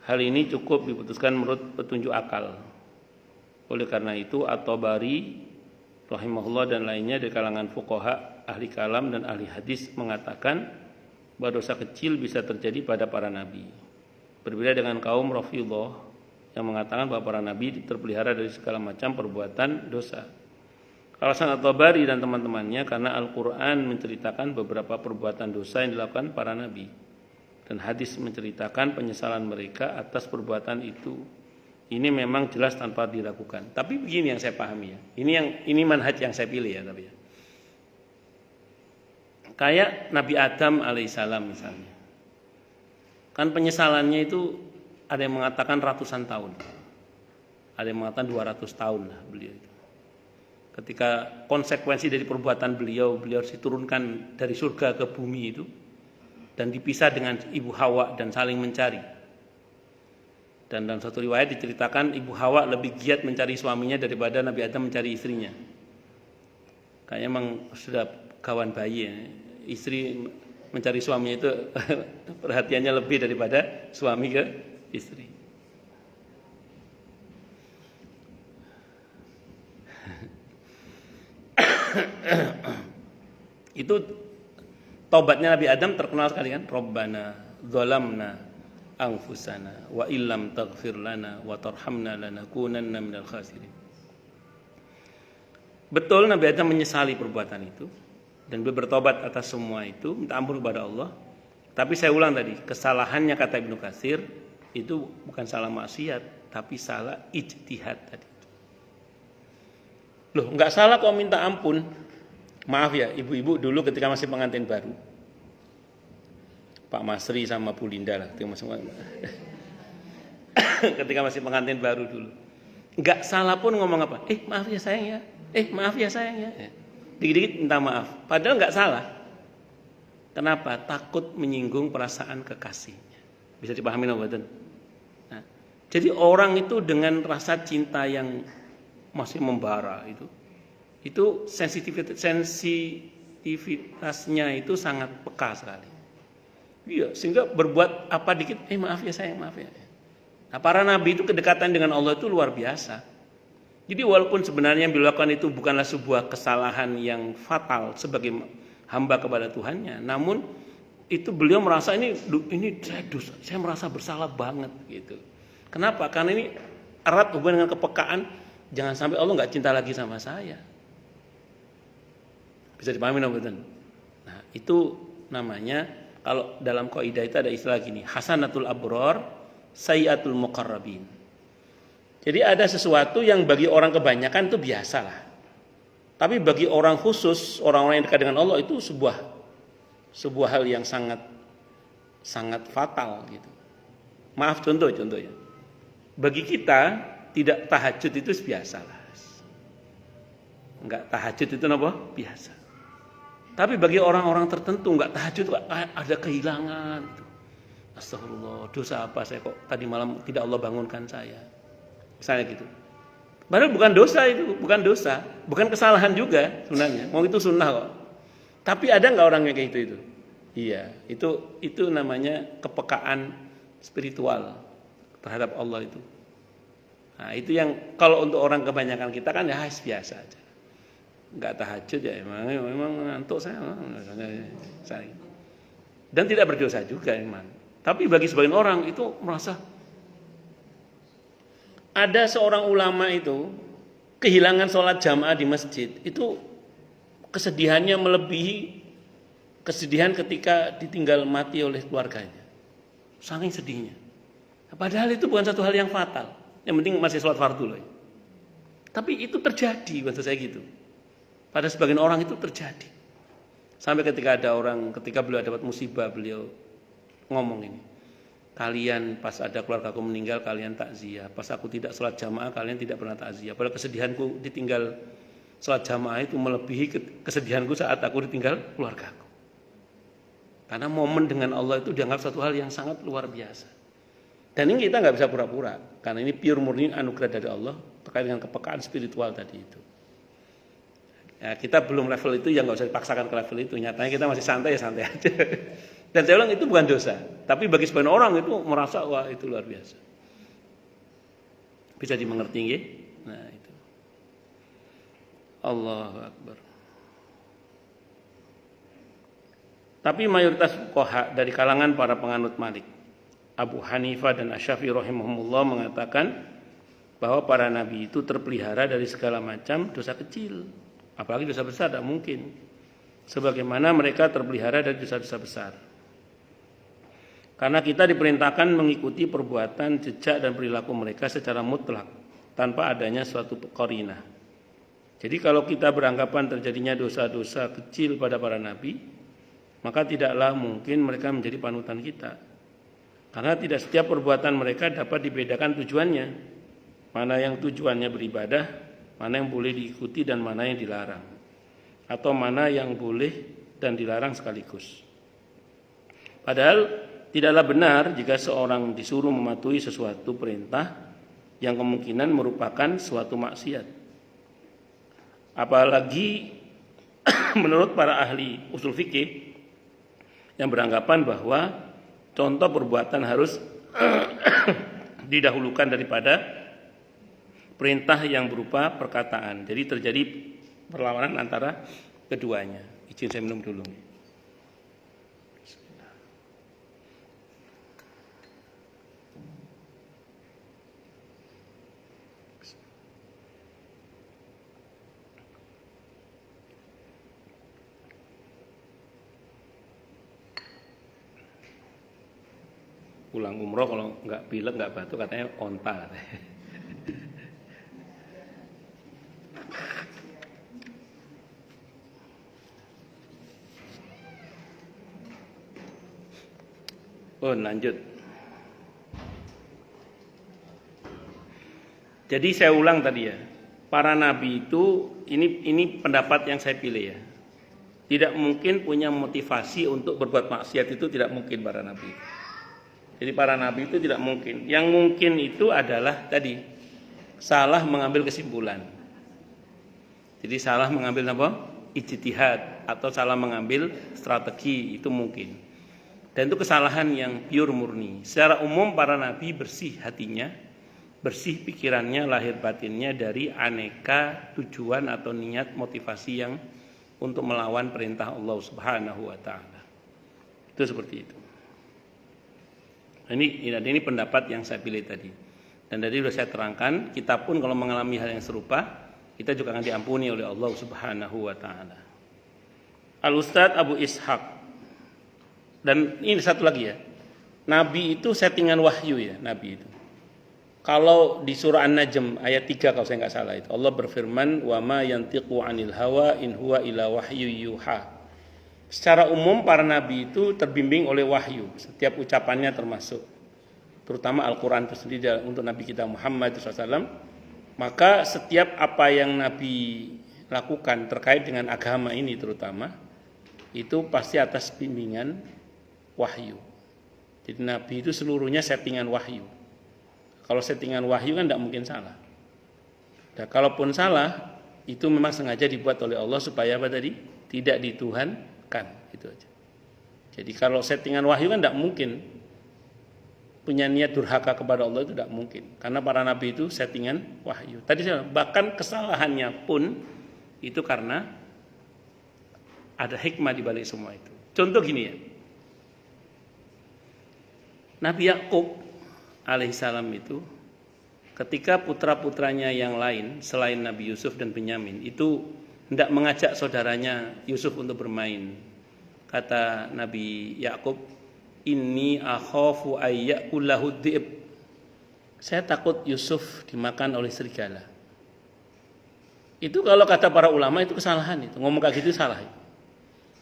hal ini cukup diputuskan menurut petunjuk akal. Oleh karena itu At-Tabari rahimahullah dan lainnya dari kalangan fuqaha, ahli kalam dan ahli hadis mengatakan bahwa dosa kecil bisa terjadi pada para nabi. Berbeda dengan kaum Rafidhah yang mengatakan bahwa para nabi terpelihara dari segala macam perbuatan dosa. Alasan At-Tabari dan teman-temannya karena Al-Quran menceritakan beberapa perbuatan dosa yang dilakukan para nabi, dan hadis menceritakan penyesalan mereka atas perbuatan itu. Ini memang jelas tanpa diragukan. Tapi begini yang saya pahami ya. Ini manhaj yang saya pilih ya, tapi ya. Kayak Nabi Adam alaihissalam misalnya. Kan penyesalannya itu ada yang mengatakan ratusan tahun. Ada yang mengatakan 200 tahun lah beliau itu. Ketika konsekuensi dari perbuatan beliau harus diturunkan dari surga ke bumi itu, dan dipisah dengan ibu Hawa dan saling mencari. Dan dalam satu riwayat diceritakan ibu Hawa lebih giat mencari suaminya daripada Nabi Adam mencari istrinya. Kayaknya memang sudah kawan bayi ya. Istri mencari suaminya itu perhatiannya lebih daripada suami ke istri. Itu taubatnya Nabi Adam terkenal sekali kan, Rabbana dzalamna anfusana wa illam taghfir lana wa tarhamna lanakunanna minal khasirin. Betul Nabi Adam menyesali perbuatan itu dan beliau bertobat atas semua itu, minta ampun kepada Allah. Tapi saya ulang tadi, kesalahannya kata Ibnu Katsir Itu bukan salah maksiat, tapi salah ijtihad tadi. Loh, nggak salah kok minta ampun. Maaf ya, ibu-ibu dulu ketika masih pengantin baru, Pak Masri sama Bu Linda lah, ketika masih pengantin baru dulu, nggak salah pun ngomong apa, maaf ya sayang ya, maaf ya sayang ya, dikit-dikit minta maaf, padahal nggak salah. Kenapa? Takut menyinggung perasaan kekasihnya. Bisa dipahami nggak? Nah, jadi orang itu dengan rasa cinta yang masih membara itu sensitivitasnya itu sangat peka sekali. Iya, sehingga berbuat apa dikit, maaf ya sayang, maaf ya. Nah, para nabi itu kedekatan dengan Allah itu luar biasa. Jadi walaupun sebenarnya yang dilakukan itu bukanlah sebuah kesalahan yang fatal sebagai hamba kepada Tuhannya, namun itu beliau merasa ini saya merasa bersalah banget gitu. Kenapa? Karena ini erat hubungan dengan kepekaan. Jangan sampai Allah nggak cinta lagi sama saya. Bisa dipahami betul? Nah, itu namanya, kalau dalam kaidah itu ada istilah gini, hasanatul abror, sayyatul muqarrabin. Jadi ada sesuatu yang bagi orang kebanyakan itu biasa lah. Tapi bagi orang khusus, orang-orang yang dekat dengan Allah itu sebuah hal yang sangat fatal gitu. Maaf contohnya. Bagi kita tidak tahajud itu biasa lah. Enggak tahajud itu apa? Biasa. Tapi bagi orang-orang tertentu enggak tahajud ada kehilangan. Astagfirullah, dosa apa saya kok tadi malam tidak Allah bangunkan saya. Misalnya gitu. Padahal bukan dosa itu, bukan kesalahan juga sebenarnya. Mau itu sunnah kok. Tapi ada enggak orang yang kayak gitu? Iya, itu namanya kepekaan spiritual terhadap Allah itu. Nah, itu yang kalau untuk orang kebanyakan kita kan ya biasa aja. Enggak tahajud ya memang ngantuk saya. Dan tidak berdosa juga memang. Tapi bagi sebagian orang itu merasa, ada seorang ulama itu kehilangan sholat jamaah di masjid, itu kesedihannya melebihi kesedihan ketika ditinggal mati oleh keluarganya. Saking sedihnya. Padahal itu bukan satu hal yang fatal. Yang penting masih sholat fardu loh. Tapi itu terjadi maksud saya gitu. Pada sebagian orang itu terjadi. Sampai ketika beliau dapat musibah, beliau ngomong ini. Kalian pas ada keluarga aku meninggal, kalian takziah. Pas aku tidak sholat jamaah, kalian tidak pernah takziah. Padahal kesedihanku ditinggal sholat jamaah itu melebihi kesedihanku saat aku ditinggal keluargaku. Karena momen dengan Allah itu dianggap satu hal yang sangat luar biasa. Dan ini kita nggak bisa pura-pura, karena ini pure murni anugerah dari Allah terkait dengan kepekaan spiritual tadi itu. Ya, kita belum level itu, ya nggak usah dipaksakan ke level itu. Nyatanya kita masih santai aja. Dan saya bilang itu bukan dosa, tapi bagi sebagian orang itu merasa wah itu luar biasa. Bisa dimengerti nggih? Nah itu. Allahu Akbar. Tapi mayoritas fuqaha dari kalangan para penganut Malik, Abu Hanifah dan Asy-Syafi'i rahimahumullah mengatakan bahwa para nabi itu terpelihara dari segala macam dosa kecil, apalagi dosa besar tidak mungkin, sebagaimana mereka terpelihara dari dosa-dosa besar. Karena kita diperintahkan mengikuti perbuatan, jejak dan perilaku mereka secara mutlak tanpa adanya suatu qarinah. Jadi kalau kita beranggapan terjadinya dosa-dosa kecil pada para nabi, maka tidaklah mungkin mereka menjadi panutan kita. Karena tidak setiap perbuatan mereka dapat dibedakan tujuannya. Mana yang tujuannya beribadah, mana yang boleh diikuti dan mana yang dilarang. Atau mana yang boleh dan dilarang sekaligus. Padahal tidaklah benar jika seorang disuruh mematuhi sesuatu perintah yang kemungkinan merupakan suatu maksiat. Apalagi menurut para ahli usul fikih yang beranggapan bahwa contoh perbuatan harus didahulukan daripada perintah yang berupa perkataan. Jadi terjadi perlawanan antara keduanya. Izin saya minum dulu. pulang umroh kalau nggak pilek nggak batuk katanya onta. Oh, lanjut. Jadi saya ulang tadi ya. Para nabi itu ini pendapat yang saya pilih ya. Tidak mungkin punya motivasi untuk berbuat maksiat, itu tidak mungkin para nabi. Jadi para nabi itu tidak mungkin. Yang mungkin itu adalah tadi salah mengambil kesimpulan. Jadi salah mengambil apa? Ijtihad atau salah mengambil strategi, itu mungkin. Dan itu kesalahan yang pure murni. Secara umum para nabi bersih hatinya, bersih pikirannya, lahir batinnya dari aneka tujuan atau niat motivasi yang untuk melawan perintah Allah Subhanahu wa taala. Itu seperti itu. Ini pendapat yang saya pilih tadi. Dan tadi sudah saya terangkan, kita pun kalau mengalami hal yang serupa, kita juga akan diampuni oleh Allah Subhanahu wa taala. Al-Ustadz Abu Ishaq. Dan ini satu lagi ya. Nabi itu settingan wahyu ya, nabi itu. Kalau di surah An-Najm ayat 3 kalau saya nggak salah itu, Allah berfirman, "Wa ma yantiqu 'anil hawa in huwa illa wahyu yuha." Secara umum para nabi itu terbimbing oleh wahyu, setiap ucapannya termasuk terutama Al-Qur'an itu sendiri untuk nabi kita Muhammad SAW. Maka setiap apa yang nabi lakukan terkait dengan agama ini terutama itu pasti atas bimbingan wahyu. Jadi nabi itu seluruhnya settingan wahyu. Kalau settingan wahyu kan tidak mungkin salah. Dan kalaupun salah, itu memang sengaja dibuat oleh Allah supaya apa tadi? Tidak dituhankan, gitu aja. Jadi kalau settingan wahyu kan tidak mungkin punya niat durhaka kepada Allah, itu tidak mungkin. Karena para nabi itu settingan wahyu. Tadi saya bahkan kesalahannya pun itu karena ada hikmah di balik semua itu. Contoh gini ya. Nabi Yakub alaihissalam itu ketika putra-putranya yang lain selain Nabi Yusuf dan Benyamin itu hendak mengajak saudaranya Yusuf untuk bermain, kata Nabi Yakub, "Inni akhafu ayyakullahu dhi'b." Saya takut Yusuf dimakan oleh serigala. Itu kalau kata para ulama itu kesalahan, itu ngomong kayak gitu salah.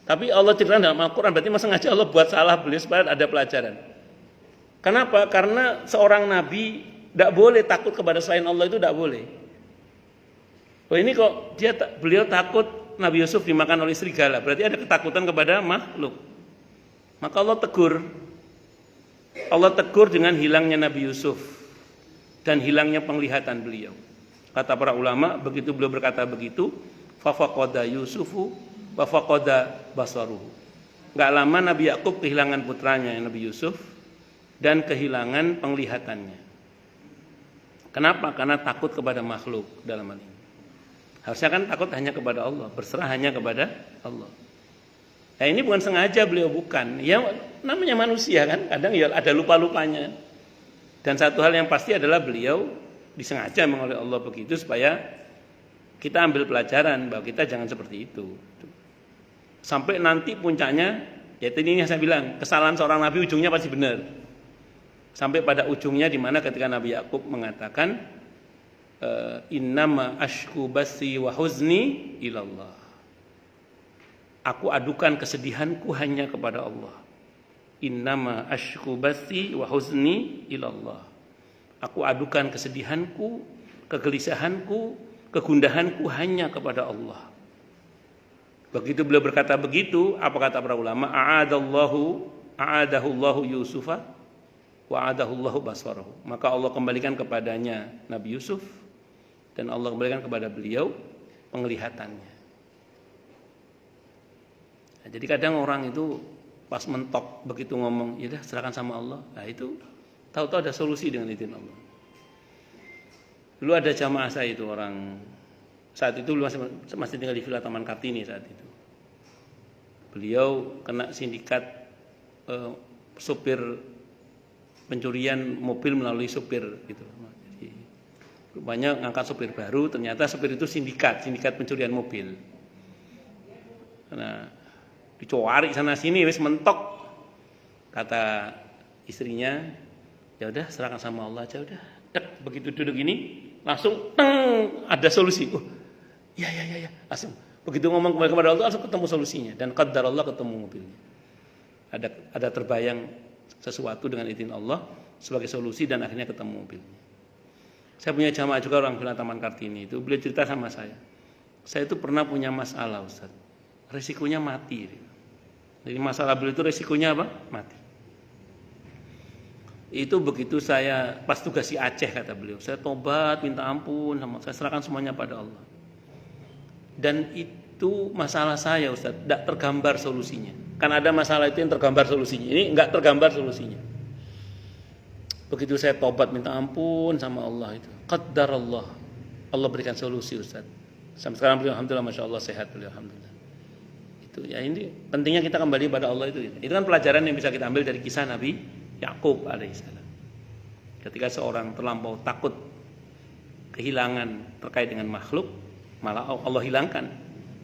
Tapi Allah ceritakan dalam Al-Quran, berarti masa sengaja Allah buat salah beliau supaya ada pelajaran. Kenapa? Karena seorang nabi tidak boleh takut kepada selain Allah, itu tidak boleh. Oh ini kok beliau takut Nabi Yusuf dimakan oleh serigala, berarti ada ketakutan kepada makhluk. Maka Allah tegur. Allah tegur dengan hilangnya Nabi Yusuf dan hilangnya penglihatan beliau. Kata para ulama, begitu beliau berkata begitu, fa faqada Yusufu wa faqada basaruhu. Enggak lama Nabi Yakub kehilangan putranya Nabi Yusuf dan kehilangan penglihatannya. Kenapa? Karena takut kepada makhluk dalam hal ini. Harusnya kan takut hanya kepada Allah, berserah hanya kepada Allah. Nah ini bukan sengaja beliau, bukan. Ya namanya manusia kan, kadang ya ada lupa-lupanya. Dan satu hal yang pasti adalah beliau disengaja oleh Allah begitu supaya kita ambil pelajaran bahwa kita jangan seperti itu. Sampai nanti puncaknya, yaitu ini yang saya bilang, kesalahan seorang nabi ujungnya pasti benar. Sampai pada ujungnya di mana ketika Nabi Yakub mengatakan innama ashku basi wa huzni ilallah. Aku adukan kesedihanku hanya kepada Allah. Innama ashku basi wa huzni ilallah. Aku adukan kesedihanku, kegelisahanku, kegundahanku hanya kepada Allah. Begitu beliau berkata begitu, apa kata para ulama? A'adahullahu Yusufa wa'adahullahu baswarahu. Maka Allah kembalikan kepadanya Nabi Yusuf dan Allah kembalikan kepada beliau penglihatannya. Nah, jadi kadang orang itu pas mentok begitu ngomong, ya dah serahkan sama Allah. Nah itu tahu-tahu ada solusi dengan izin Allah. Dulu ada jamaah saya itu orang, saat itu masih tinggal di Villa Taman Kartini saat itu. Beliau kena sindikat sopir pencurian mobil melalui sopir gitu. Jadi, rupanya ngangkat sopir baru, ternyata sopir itu sindikat pencurian mobil. Nah, dicowari sana sini wis mentok. Kata istrinya, Ya udah serahkan sama Allah aja udah. Dek, begitu duduk gini langsung teng, ada solusi. Oh, ya langsung. Begitu ngomong kepada Allah langsung ketemu solusinya dan qadar Allah ketemu mobilnya. Ada terbayang sesuatu dengan izin Allah sebagai solusi dan akhirnya ketemu mobilnya. Saya punya jamaah juga orang Villa Taman Kartini itu, beliau cerita sama saya. Saya itu pernah punya masalah, Ustaz. Resikonya mati. Jadi masalah beliau itu resikonya apa? Mati. Itu begitu saya pas tugas di Aceh kata beliau, saya tobat minta ampun, saya serahkan semuanya pada Allah. Dan itu masalah saya, Ustaz, tidak tergambar solusinya. Kan ada masalah itu yang tergambar solusinya, ini enggak tergambar solusinya. Begitu saya tobat minta ampun sama Allah itu, qaddar Allah berikan solusi, Ustaz. Sampai sekarang beliau alhamdulillah, masya Allah sehat beliau, alhamdulillah. Itu ya, ini pentingnya kita kembali pada Allah itu. Itu kan pelajaran yang bisa kita ambil dari kisah Nabi Yakub alaihissalam. Ketika seorang terlampau takut kehilangan terkait dengan makhluk, malah Allah hilangkan.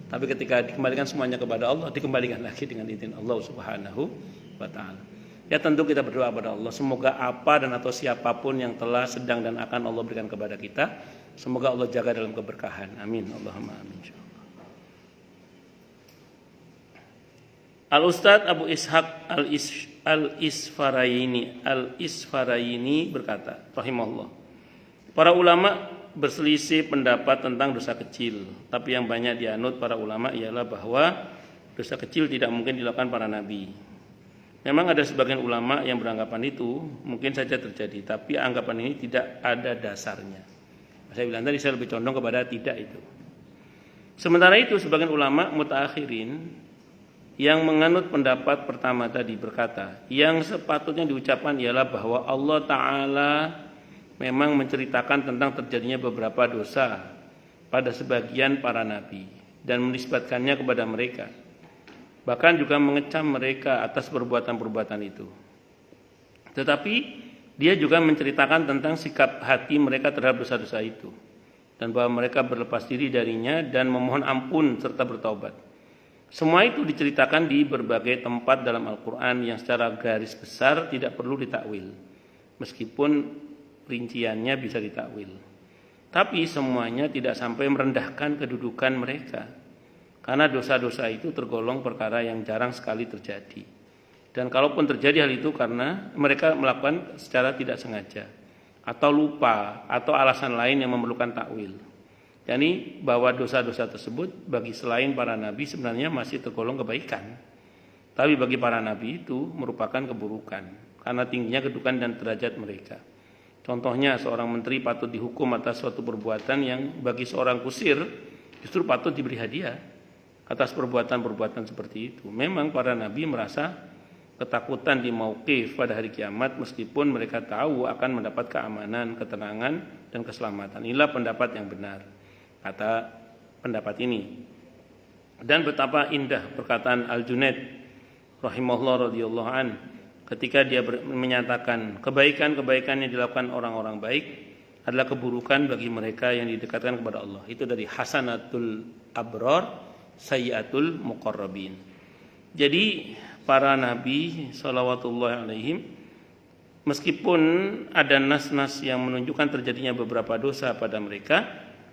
Tapi ketika dikembalikan semuanya kepada Allah, dikembalikan lagi dengan izin Allah Subhanahu wa taala. Ya tentu kita berdoa kepada Allah, semoga apa dan atau siapapun yang telah, sedang dan akan Allah berikan kepada kita, semoga Allah jaga dalam keberkahan. Amin. Allahumma amin. Al-Ustadz Abu Ishaq Al-Isfaraini berkata, rahimahullah, para ulama berselisih pendapat tentang dosa kecil, tapi yang banyak dianut para ulama ialah bahwa dosa kecil tidak mungkin dilakukan para nabi. Memang ada sebagian ulama yang beranggapan itu mungkin saja terjadi, tapi anggapan ini tidak ada dasarnya. Saya bilang tadi, saya lebih condong kepada tidak itu. Sementara itu sebagian ulama mutaakhirin yang menganut pendapat pertama tadi berkata, yang sepatutnya diucapkan ialah bahwa Allah Ta'ala memang menceritakan tentang terjadinya beberapa dosa pada sebagian para nabi dan menisbatkannya kepada mereka, bahkan juga mengecam mereka atas perbuatan-perbuatan itu. Tetapi dia juga menceritakan tentang sikap hati mereka terhadap dosa-dosa itu, dan bahwa mereka berlepas diri darinya dan memohon ampun serta bertaubat. Semua itu diceritakan di berbagai tempat dalam Al-Quran yang secara garis besar tidak perlu ditakwil, meskipun rinciannya bisa ditakwil. Tapi semuanya tidak sampai merendahkan kedudukan mereka, karena dosa-dosa itu tergolong perkara yang jarang sekali terjadi. Dan kalaupun terjadi hal itu karena mereka melakukan secara tidak sengaja, atau lupa, atau alasan lain yang memerlukan takwil. Yani bahwa dosa-dosa tersebut bagi selain para nabi sebenarnya masih tergolong kebaikan, tapi bagi para nabi itu merupakan keburukan karena tingginya kedudukan dan derajat mereka. Contohnya seorang menteri patut dihukum atas suatu perbuatan yang bagi seorang kusir justru patut diberi hadiah atas perbuatan-perbuatan seperti itu. Memang para nabi merasa ketakutan di mauqif pada hari kiamat meskipun mereka tahu akan mendapat keamanan, ketenangan dan keselamatan. Inilah pendapat yang benar, kata pendapat ini. Dan betapa indah perkataan Al-Junaid rahimahullah radhiyallahu an ketika dia menyatakan kebaikan-kebaikan yang dilakukan orang-orang baik adalah keburukan bagi mereka yang didekatkan kepada Allah. Itu dari Hasanatul Abrar Sayyatul Muqarrabin. Jadi para nabi salawatullahi alaihim, meskipun ada nas-nas yang menunjukkan terjadinya beberapa dosa pada mereka,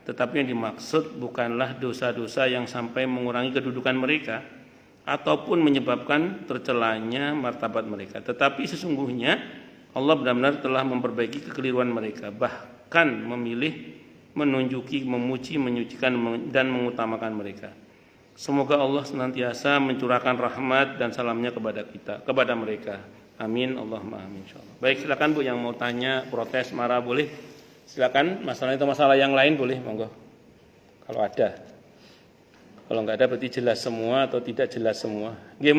tetapi yang dimaksud bukanlah dosa-dosa yang sampai mengurangi kedudukan mereka ataupun menyebabkan tercelanya martabat mereka. Tetapi sesungguhnya Allah benar-benar telah memperbaiki kekeliruan mereka, bahkan memilih, menunjuki, memuji, menyucikan dan mengutamakan mereka. Semoga Allah senantiasa mencurahkan rahmat dan salamnya kepada mereka. Amin, Allahumma amin. Insyaallah. Baik, silakan Bu yang mau tanya, protes, marah boleh. Silakan, masalah itu masalah yang lain boleh, monggo. Kalau ada. Kalau enggak ada berarti jelas semua atau tidak jelas semua. Nggih,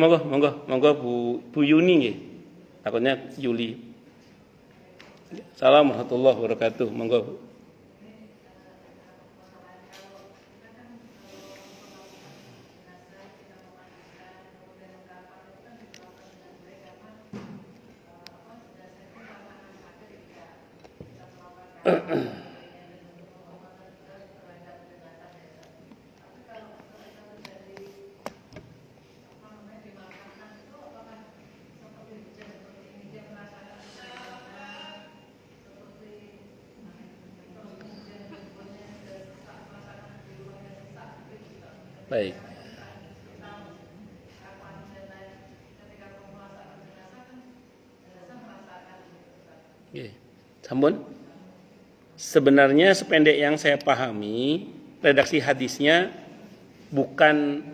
monggo Bu Yuni nggih. Takutnya Yuli. Assalamualaikum warahmatullahi wabarakatuh. Monggo. Baik. Oke. Sampun. Sebenarnya sependek yang saya pahami, redaksi hadisnya bukan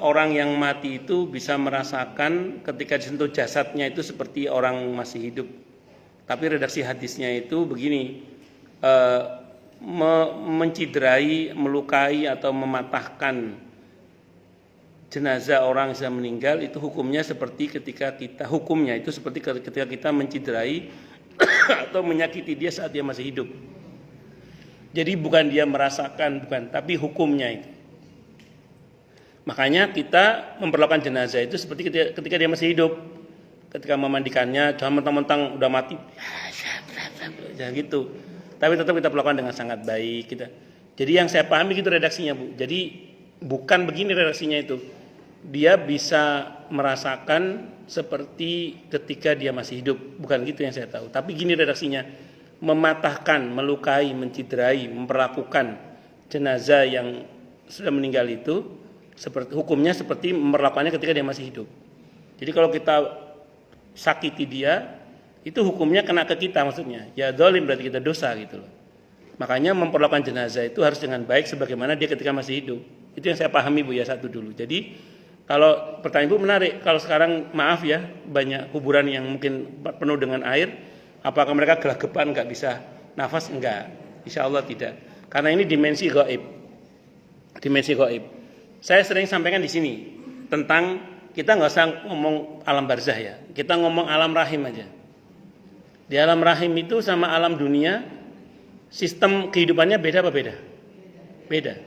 orang yang mati itu bisa merasakan ketika disentuh jasadnya itu seperti orang masih hidup. Tapi redaksi hadisnya itu begini, menciderai, melukai atau mematahkan jenazah orang yang sudah meninggal itu hukumnya seperti ketika kita menciderai atau menyakiti dia saat dia masih hidup. Jadi bukan dia merasakan, bukan, tapi hukumnya itu. Makanya kita memperlakukan jenazah itu seperti ketika dia masih hidup. Ketika memandikannya, jangan mentang-mentang udah mati, jangan gitu. Tapi tetap kita perlakukan dengan sangat baik. Jadi yang saya pahami gitu redaksinya, Bu. Jadi bukan begini redaksinya itu. Dia bisa merasakan seperti ketika dia masih hidup. Bukan gitu yang saya tahu. Tapi gini redaksinya, mematahkan, melukai, menciderai, memperlakukan jenazah yang sudah meninggal itu hukumnya seperti memperlakukannya ketika dia masih hidup. Jadi kalau kita sakiti dia, itu hukumnya kena ke kita maksudnya. Ya zalim berarti kita dosa gitu loh. Makanya memperlakukan jenazah itu harus dengan baik sebagaimana dia ketika masih hidup. Itu yang saya pahami Bu ya, satu dulu. Jadi kalau pertanyaan Bu menarik, kalau sekarang maaf ya banyak kuburan yang mungkin penuh dengan air, apakah mereka gelagapan nggak bisa nafas? Enggak, insya Allah tidak. Karena ini dimensi gaib. Dimensi gaib. Saya sering sampaikan di sini tentang kita nggak usah ngomong alam barzah ya, kita ngomong alam rahim aja. Di alam rahim itu sama alam dunia sistem kehidupannya beda apa beda? Beda.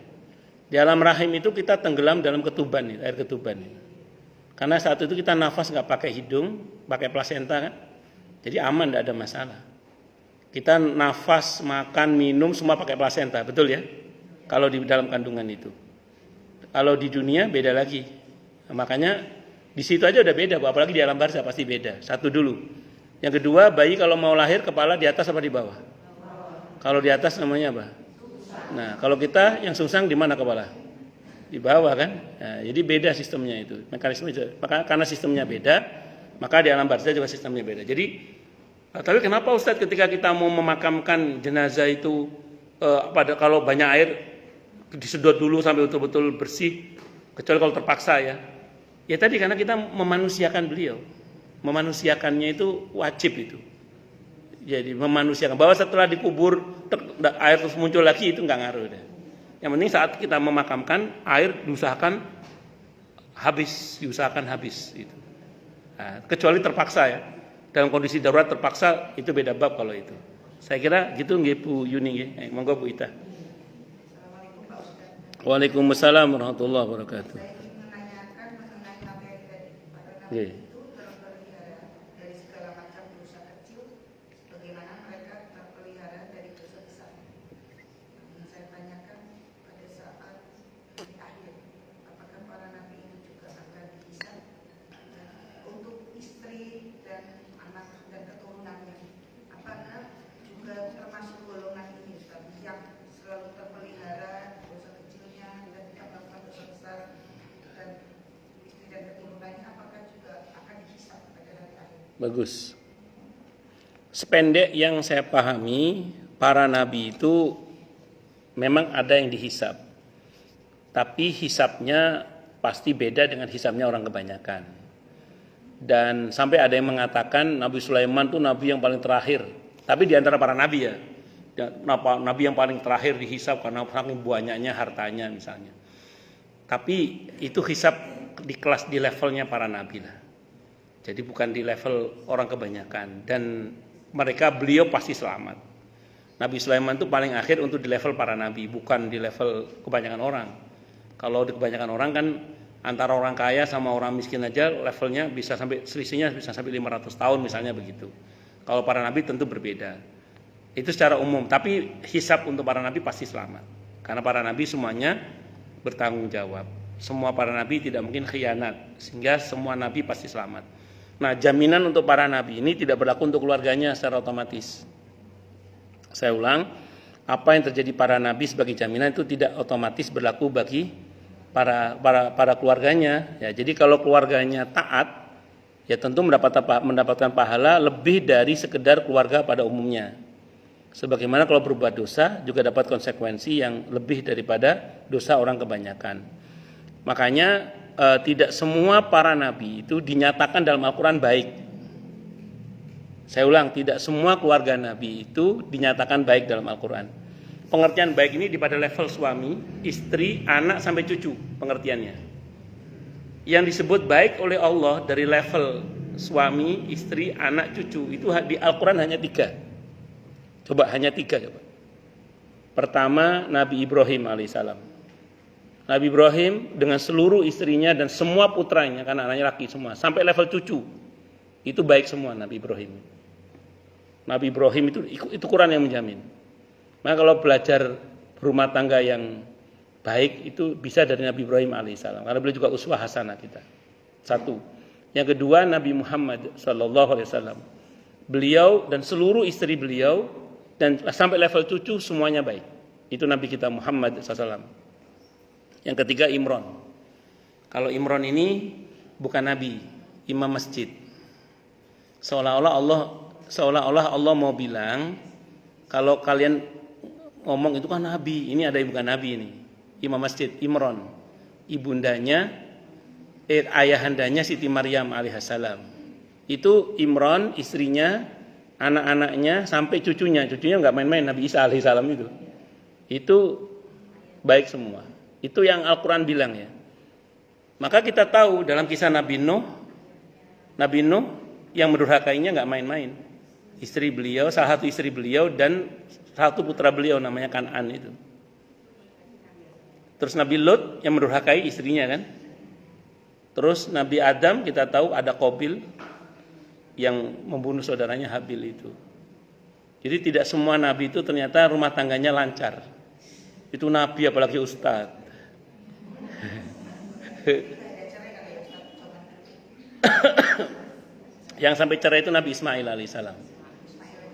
Di alam rahim itu kita tenggelam dalam ketuban, air ketuban. Karena saat itu kita nafas nggak pakai hidung, pakai plasenta kan, jadi aman, nggak ada masalah. Kita nafas, makan, minum semua pakai plasenta, betul ya? Kalau di dalam kandungan itu. Kalau di dunia beda lagi. Nah, makanya di situ aja udah beda, apalagi di alam barzah pasti beda. Satu dulu. Yang kedua, bayi kalau mau lahir kepala di atas apa di bawah? Kalau di atas namanya apa? Nah, kalau kita yang sungsang di mana kepala? Di bawah kan? Nah, jadi beda sistemnya itu. Mekanisme itu. Karena sistemnya beda, maka di alam barzah juga sistemnya beda. Jadi, tapi kenapa Ustadz ketika kita mau memakamkan jenazah itu kalau banyak air disedot dulu sampai betul-betul bersih, kecuali kalau terpaksa ya. Ya tadi karena kita memanusiakan beliau. Memanusiakannya itu wajib itu. Jadi memanusiakan, bahwa setelah dikubur air terus muncul lagi itu enggak ngaruh deh. Yang penting saat kita memakamkan air diusahakan habis itu. Nah, kecuali terpaksa ya. Dalam kondisi darurat terpaksa itu beda bab kalau itu. Saya kira gitu nggih Bu Yuni nggih. Monggo Bu Ita. Waalaikumsalam warahmatullahi wabarakatuh. Saya ingin menanyakan mengenai materi tadi. Nggih. Itu terpelihara dari segala macam dosa kecil, bagaimana mereka terpelihara dari dosa besar. Yang saya tanyakan pada saat di akhir, apakah para nabi itu juga akan dihisab untuk istri dan anak dan keturunannya? Apakah juga termasuk golongan ini Ustaz, yang selalu terpelihara dosa kecilnya dan tidak melakukan dosa besar, dan istri dan keturunannya apakah juga akan dihisab pada hari akhir? Bagus. Sependek yang saya pahami, para nabi itu memang ada yang dihisab. Tapi hisabnya pasti beda dengan hisabnya orang kebanyakan. Dan sampai ada yang mengatakan Nabi Sulaiman itu nabi yang paling terakhir. Tapi di antara para nabi ya. Nabi yang paling terakhir dihisab karena saking banyaknya hartanya misalnya. Tapi itu hisab di levelnya para nabi lah. Jadi bukan di level orang kebanyakan. Dan beliau pasti selamat. Nabi Sulaiman itu paling akhir untuk di level para nabi, bukan di level kebanyakan orang. Kalau di kebanyakan orang kan antara orang kaya sama orang miskin aja levelnya bisa sampai selisihnya bisa sampai 500 tahun misalnya begitu. Kalau para nabi tentu berbeda. Itu secara umum, tapi hisab untuk para nabi pasti selamat. Karena para nabi semuanya bertanggung jawab. Semua para nabi tidak mungkin khianat, sehingga semua nabi pasti selamat. Nah, jaminan untuk para nabi ini tidak berlaku untuk keluarganya secara otomatis. Saya ulang, apa yang terjadi para nabi sebagai jaminan itu tidak otomatis berlaku bagi para keluarganya. Ya, jadi kalau keluarganya taat, ya tentu mendapatkan pahala lebih dari sekedar keluarga pada umumnya. Sebagaimana kalau berbuat dosa juga dapat konsekuensi yang lebih daripada dosa orang kebanyakan. Makanya tidak semua para nabi itu dinyatakan dalam Al-Quran baik. Saya ulang, tidak semua keluarga nabi itu dinyatakan baik dalam Al-Quran. Pengertian baik ini pada level suami, istri, anak sampai cucu pengertiannya. Yang disebut baik oleh Allah dari level suami, istri, anak, cucu itu di Al-Quran hanya 3. Coba hanya 3 coba. Pertama, Nabi Ibrahim alaihissalam. Nabi Ibrahim dengan seluruh istrinya dan semua putranya, karena anaknya laki semua, sampai level cucu, itu baik semua Nabi Ibrahim. Nabi Ibrahim itu Quran yang menjamin. Maka kalau belajar rumah tangga yang baik itu bisa dari Nabi Ibrahim alaihissalam, karena beliau juga uswah hasanah kita. 1. Yang kedua, Nabi Muhammad SAW. Beliau dan seluruh istri beliau dan sampai level cucu semuanya baik. Itu Nabi kita Muhammad SAW. Yang ketiga, Imran. Kalau Imran ini bukan Nabi, imam masjid. Seolah-olah Allah mau bilang, kalau kalian ngomong itu kan Nabi, ini ada yang bukan Nabi ini. Imam masjid, Imran. Ibundanya, ayahandanya Siti Maryam alaihissalam. Itu Imran, istrinya, anak-anaknya, sampai cucunya. Cucunya nggak main-main, Nabi Isa alaihissalam itu. Itu baik semua. Itu yang Al-Quran bilang ya. Maka kita tahu dalam kisah Nabi Nuh yang mendurhakainya nggak main-main. Istri beliau, salah satu istri beliau dan satu putra beliau namanya Kan'an itu. Terus Nabi Lut yang mendurhakai istrinya kan. Terus Nabi Adam kita tahu ada Qabil yang membunuh saudaranya Habil itu. Jadi tidak semua nabi itu ternyata rumah tangganya lancar. Itu nabi apalagi ustadz. Yang sampai cerai itu Nabi Ismail alaihissalam.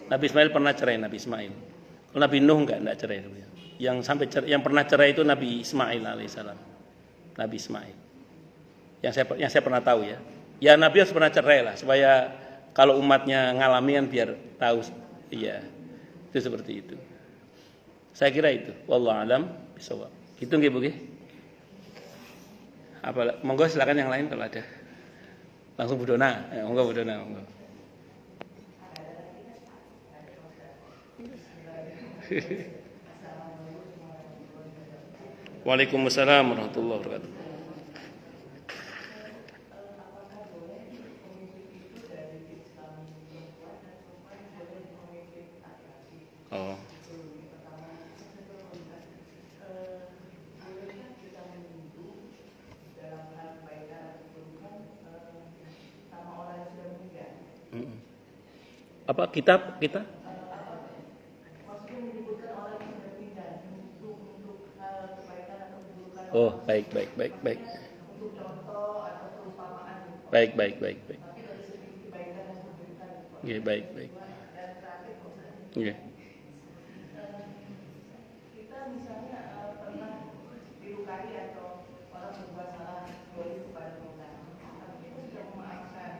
Nabi Ismail pernah cerai Nabi Ismail. Kalau Nabi Nuh enggak cerai. Yang pernah cerai itu Nabi Ismail alaihissalam. Nabi Ismail. Yang saya pernah tahu ya. Ya Nabi harus pernah cerai lah supaya kalau umatnya ngalamin biar tahu. Iya. Itu seperti itu. Saya kira itu. Wallahu a'lam bishawab. Gitu nggih Bu nggih? Monggo silakan yang lain kalau ada. Langsung Bu Dona. Monggo Bu Dona, monggo. Waalaikumsalam warahmatullahi wabarakatuh. Oh. Apa kita? Oh, baik. Baik. Oke, baik. Oke. Kita misalnya pernah dilukai atau orang berbuat salah boleh kepada kita, tapi kita sudah memaafkan.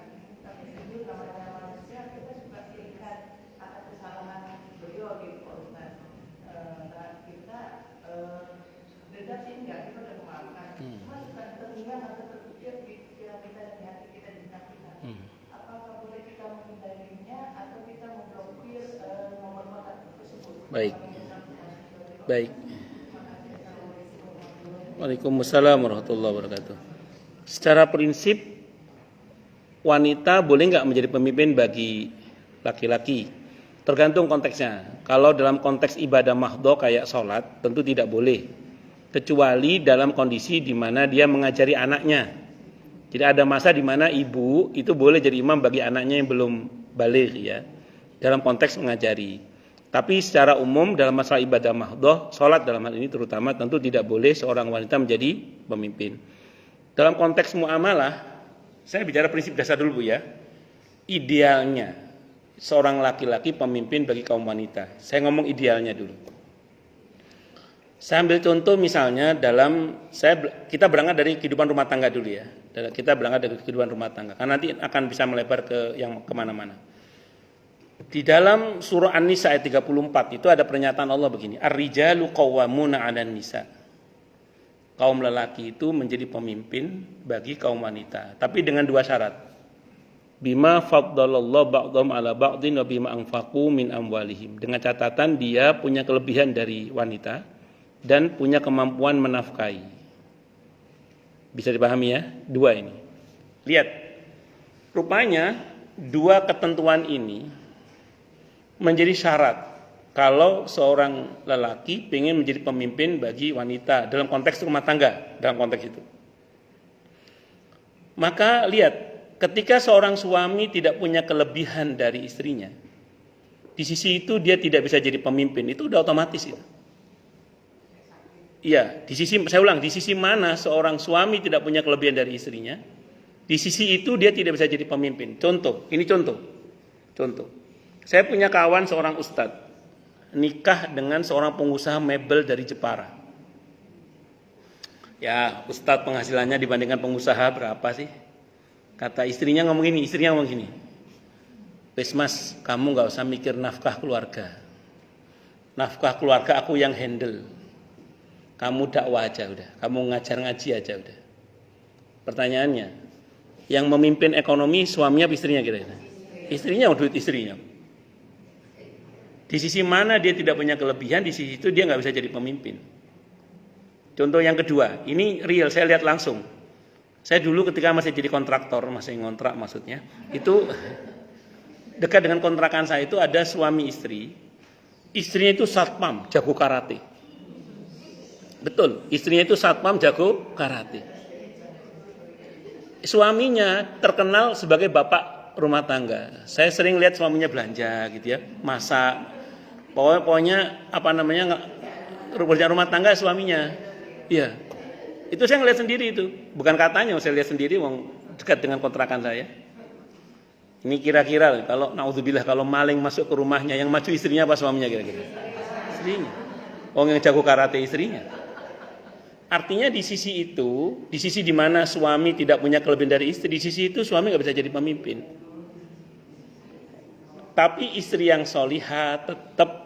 Tapi sejujurnya namanya manusia kita suka ingat akan kesalahan beliau gitu Ustaz. Kita dendam sih enggak, kita sudah memaafkan. Cuma suka teringat atau terpikir pikiran kita dan hati kita di benak kita. Apakah boleh kita menghindarinya atau kita memblokir nomor kontak tersebut? Baik. Waalaikumsalam warahmatullahi wabarakatuh. Secara prinsip wanita boleh nggak menjadi pemimpin bagi laki-laki? Tergantung konteksnya. Kalau dalam konteks ibadah mahdho kayak sholat, tentu tidak boleh. Kecuali dalam kondisi di mana dia mengajari anaknya. Jadi ada masa di mana ibu itu boleh jadi imam bagi anaknya yang belum baligh ya. Dalam konteks mengajari. Tapi secara umum dalam masalah ibadah mahdho, sholat dalam hal ini terutama tentu tidak boleh seorang wanita menjadi pemimpin. Dalam konteks muamalah, saya bicara prinsip dasar dulu Bu ya. Idealnya seorang laki-laki pemimpin bagi kaum wanita. Saya ngomong idealnya dulu. Saya ambil contoh misalnya kita berangkat dari kehidupan rumah tangga dulu ya. Kita berangkat dari kehidupan rumah tangga. Karena nanti akan bisa melebar ke yang kemana-mana. Di dalam surah An-Nisa ayat 34 itu ada pernyataan Allah begini. Ar-rijalu qawwamuna 'alan nisa. Kaum lelaki itu menjadi pemimpin bagi kaum wanita. Tapi dengan dua syarat. Bima faddalallahu ba'dhum 'ala ba'dhin wa bima anfaqu min amwalihim. Dengan catatan dia punya kelebihan dari wanita dan punya kemampuan menafkahi. Bisa dipahami ya? Dua ini. Lihat. Rupanya dua ketentuan ini menjadi syarat kalau seorang lelaki ingin menjadi pemimpin bagi wanita dalam konteks rumah tangga, dalam konteks itu. Maka lihat, ketika seorang suami tidak punya kelebihan dari istrinya, di sisi itu dia tidak bisa jadi pemimpin, itu udah otomatis itu. Iya, di sisi mana seorang suami tidak punya kelebihan dari istrinya, di sisi itu dia tidak bisa jadi pemimpin. Contoh. Saya punya kawan seorang ustadz, nikah dengan seorang pengusaha mebel dari Jepara. Ya, ustadz penghasilannya dibandingkan pengusaha berapa sih? Kata istrinya ngomong gini. Wes mas, kamu gak usah mikir nafkah keluarga. Nafkah keluarga aku yang handle. Kamu dakwah aja udah, kamu ngajar ngaji aja udah. Pertanyaannya, yang memimpin ekonomi suaminya apa istrinya kira-kira? Istrinya, duit istrinya. Di sisi mana dia tidak punya kelebihan, di sisi itu dia nggak bisa jadi pemimpin. Contoh yang kedua, ini real, saya lihat langsung. Saya dulu ketika masih jadi kontraktor, masih ngontrak maksudnya, itu dekat dengan kontrakan saya itu ada suami istri. Istrinya itu satpam, jago karate. Betul, istrinya itu satpam jago karate. Suaminya terkenal sebagai bapak rumah tangga. Saya sering lihat suaminya belanja gitu ya, masak. Pokoknya kerja rumah tangga suaminya. Iya. Itu saya ngeliat sendiri itu. Bukan katanya, saya lihat sendiri dekat dengan kontrakan saya. Ini kira-kira kalau naudzubillah kalau maling masuk ke rumahnya yang maju istrinya apa suaminya kira-kira? Istrinya. Yang jago karate istrinya. Artinya di sisi itu, di sisi di mana suami tidak punya kelebihan dari istri, di sisi itu suami nggak bisa jadi pemimpin. Tapi istri yang solihah tetap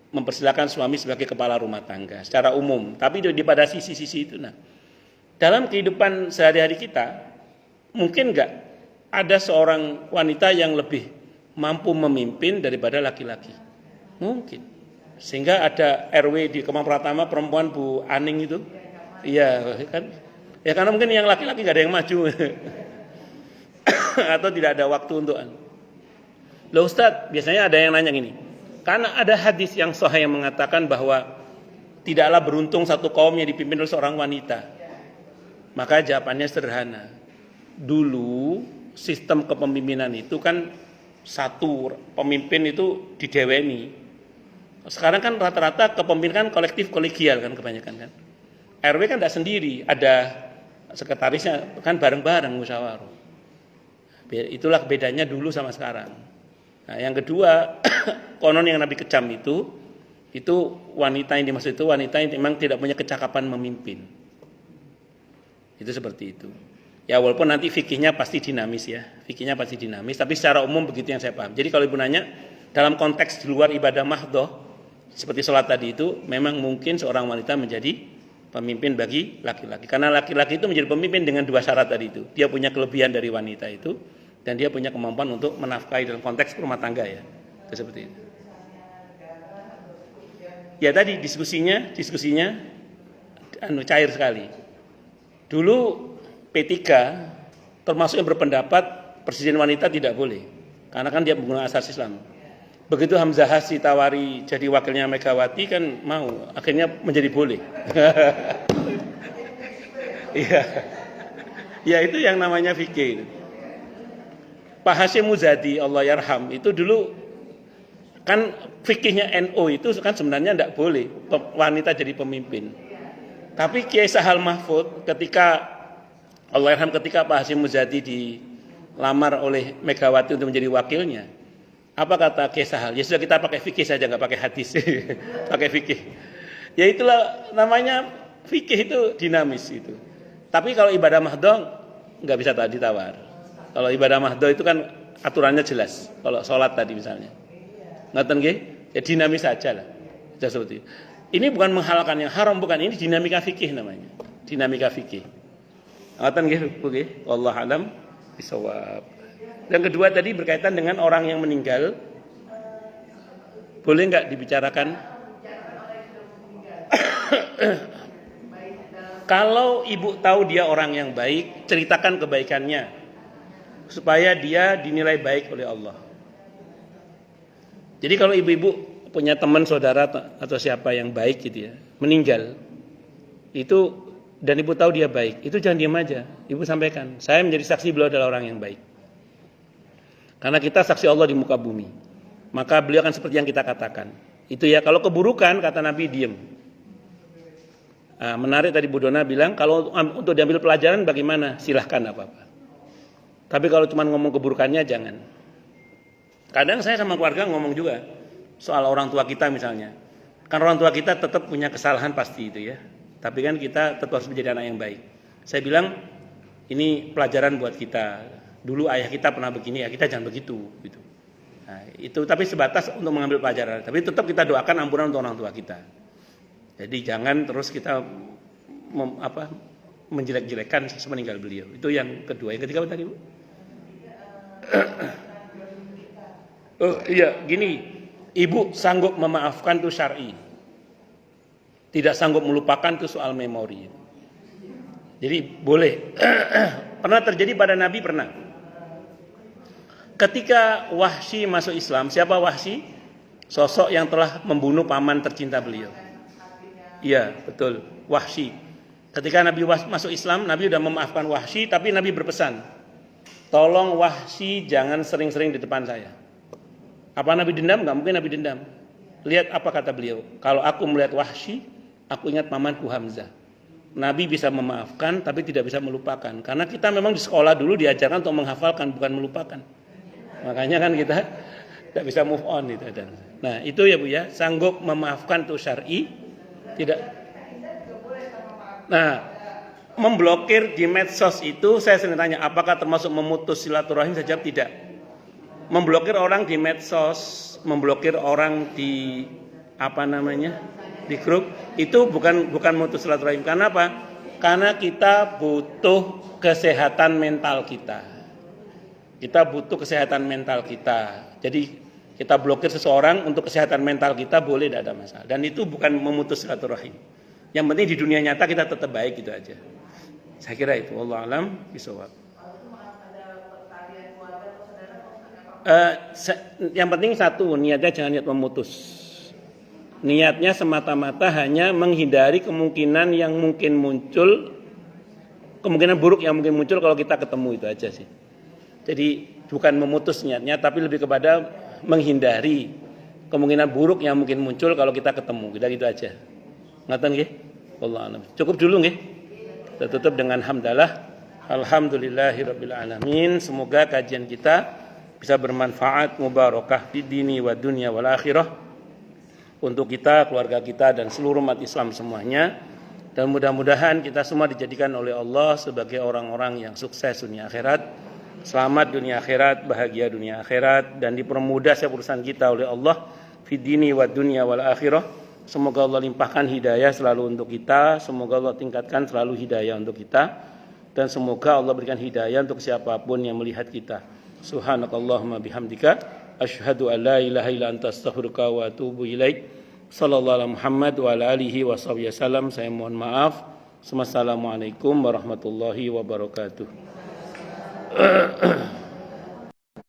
mempersilahkan suami sebagai kepala rumah tangga secara umum. Tapi pada sisi-sisi itu, nah, dalam kehidupan sehari-hari kita, mungkin nggak ada seorang wanita yang lebih mampu memimpin daripada laki-laki? Mungkin. Sehingga ada RW di Kemang Pratama perempuan Bu Aning itu. Iya kan? Ya karena mungkin yang laki-laki nggak ada yang maju atau tidak ada waktu untuk. Loh Ustadz, biasanya ada yang nanya gini. Karena ada hadis yang sahih yang mengatakan bahwa tidaklah beruntung satu kaum yang dipimpin oleh seorang wanita. Maka jawabannya sederhana. Dulu sistem kepemimpinan itu kan satu pemimpin itu dideweni. Sekarang kan rata-rata kepemimpinan kolektif kolegial kan kebanyakan kan. RW kan tidak sendiri, ada sekretarisnya kan bareng-bareng musyawarah. Itulah bedanya dulu sama sekarang. Nah, yang kedua, konon yang Nabi kecam itu wanita yang dimaksud itu wanita yang memang tidak punya kecakapan memimpin. Itu seperti itu. Ya walaupun nanti fikihnya pasti dinamis ya, tapi secara umum begitu yang saya paham. Jadi kalau ibu nanya dalam konteks di luar ibadah mahdhah seperti sholat tadi itu, memang mungkin seorang wanita menjadi pemimpin bagi laki-laki. Karena laki-laki itu menjadi pemimpin dengan dua syarat tadi itu. Dia punya kelebihan dari wanita itu dan dia punya kemampuan untuk menafkahi dalam konteks rumah tangga ya. Itu seperti itu. Ya tadi diskusinya cair sekali. Dulu P3 termasuk yang berpendapat presiden wanita tidak boleh. Karena kan dia menggunakan asas Islam. Begitu Hamzah ditawari jadi wakilnya Megawati kan mau, akhirnya menjadi boleh. Iya. Ya itu yang namanya fikih. Pak Hasyim Muzadi Allah yarham itu dulu kan fikihnya NU itu kan sebenarnya tidak boleh wanita jadi pemimpin. Tapi Kiai Sahal Mahfud ketika Allah yarham ketika Pak Hasyim Muzadi dilamar oleh Megawati untuk menjadi wakilnya, apa kata Kiai Sahal? Ya sudah kita pakai fikih saja, nggak pakai hadis. Pakai fikih. Ya itulah namanya fikih, itu dinamis itu. Tapi kalau ibadah mahdoh nggak bisa tadi ditawar. Kalau ibadah mahdoh itu kan aturannya jelas. Kalau sholat tadi misalnya, ngoten nggih, ya dinamis saja lah. Sudah seperti itu. Ini bukan menghalalkan yang haram, bukan. Ini dinamika fikih namanya. Dinamika fikih. Ngoten nggih, nggih. Wallahu alam bisawab. Yang kedua tadi berkaitan dengan orang yang meninggal. Boleh nggak dibicarakan? Kalau ibu tahu dia orang yang baik, ceritakan kebaikannya supaya dia dinilai baik oleh Allah. Jadi kalau ibu-ibu punya teman saudara atau siapa yang baik gitu ya, meninggal, itu dan ibu tahu dia baik, itu jangan diam aja. Ibu sampaikan, saya menjadi saksi beliau adalah orang yang baik. Karena kita saksi Allah di muka bumi, maka beliau akan seperti yang kita katakan. Itu ya, kalau keburukan kata Nabi diem. Nah, menarik tadi Bu Dona bilang kalau untuk diambil pelajaran bagaimana, silahkan apa-apa. Tapi kalau cuma ngomong keburukannya jangan. Kadang saya sama keluarga ngomong juga soal orang tua kita misalnya. Kan orang tua kita tetap punya kesalahan pasti itu ya. Tapi kan kita tetap harus menjadi anak yang baik. Saya bilang ini pelajaran buat kita. Dulu ayah kita pernah begini ya, kita jangan begitu gitu. Nah, itu tapi sebatas untuk mengambil pelajaran. Tapi tetap kita doakan ampunan untuk orang tua kita. Jadi jangan terus kita menjelek-jelekan semeninggal beliau. Itu yang kedua. Yang ketiga apa tadi, Bu? Oh iya, gini. Ibu sanggup memaafkan itu syar'i. Tidak sanggup melupakan itu soal memori. Jadi boleh. Pernah terjadi pada Nabi, pernah. Ketika Wahsy masuk Islam, siapa Wahsy? Sosok yang telah membunuh paman tercinta beliau. Iya, betul. Wahsy. Ketika Nabi masuk Islam, Nabi sudah memaafkan Wahsy, tapi Nabi berpesan, tolong Wahsy jangan sering-sering di depan saya. Apa Nabi dendam? Enggak mungkin Nabi dendam. Lihat apa kata beliau. Kalau aku melihat Wahsy, aku ingat pamanku Hamzah. Nabi bisa memaafkan, tapi tidak bisa melupakan. Karena kita memang di sekolah dulu diajarkan untuk menghafalkan, bukan melupakan. Makanya kan kita tidak bisa move on itu. Nah itu ya Bu ya, sanggup memaafkan itu syar'i. Tidak. Nah, memblokir di medsos itu saya sering tanya, apakah termasuk memutus silaturahim? Saya jawab tidak. Memblokir orang di medsos, memblokir orang di di grup itu bukan memutus silaturahim. Karena apa? Karena kita butuh kesehatan mental kita. Kita butuh kesehatan mental kita. Jadi kita blokir seseorang untuk kesehatan mental kita boleh, tidak ada masalah. Dan itu bukan memutus silaturahim. Yang penting di dunia nyata kita tetap baik, gitu aja. Saya kira itu. Wallahu a'lam bishawab. Yang penting satu, niatnya jangan niat memutus. Niatnya semata-mata hanya menghindari kemungkinan yang mungkin muncul, kemungkinan buruk yang mungkin muncul kalau kita ketemu, itu aja sih. Jadi bukan memutus niatnya, tapi lebih kepada menghindari kemungkinan buruk yang mungkin muncul kalau kita ketemu. Kita gitu aja. Ngaten nggih? Wallahu a'lam. Cukup dulu nggih. Kita tutup dengan hamdalah. Alhamdulillahirabbil alamin. Semoga kajian kita bisa bermanfaat, mubarakah di dini wa dunya wal akhirah untuk kita, keluarga kita dan seluruh umat Islam semuanya. Dan mudah-mudahan kita semua dijadikan oleh Allah sebagai orang-orang yang sukses dunia akhirat. Selamat dunia akhirat, bahagia dunia akhirat, dan dipermudah setiap urusan kita oleh Allah fi dini wa dunya wal akhirah. Semoga Allah limpahkan hidayah selalu untuk kita, semoga Allah tingkatkan selalu hidayah untuk kita, dan semoga Allah berikan hidayah untuk siapapun yang melihat kita. Subhanakallahumma bihamdika asyhadu an la ilaha illa anta astaghfiruka wa atubu ilaik. Sallallahu alaihi Muhammad wa ala alihi washabihi wasallam. Saya mohon maaf. Wassalamualaikum warahmatullahi wabarakatuh.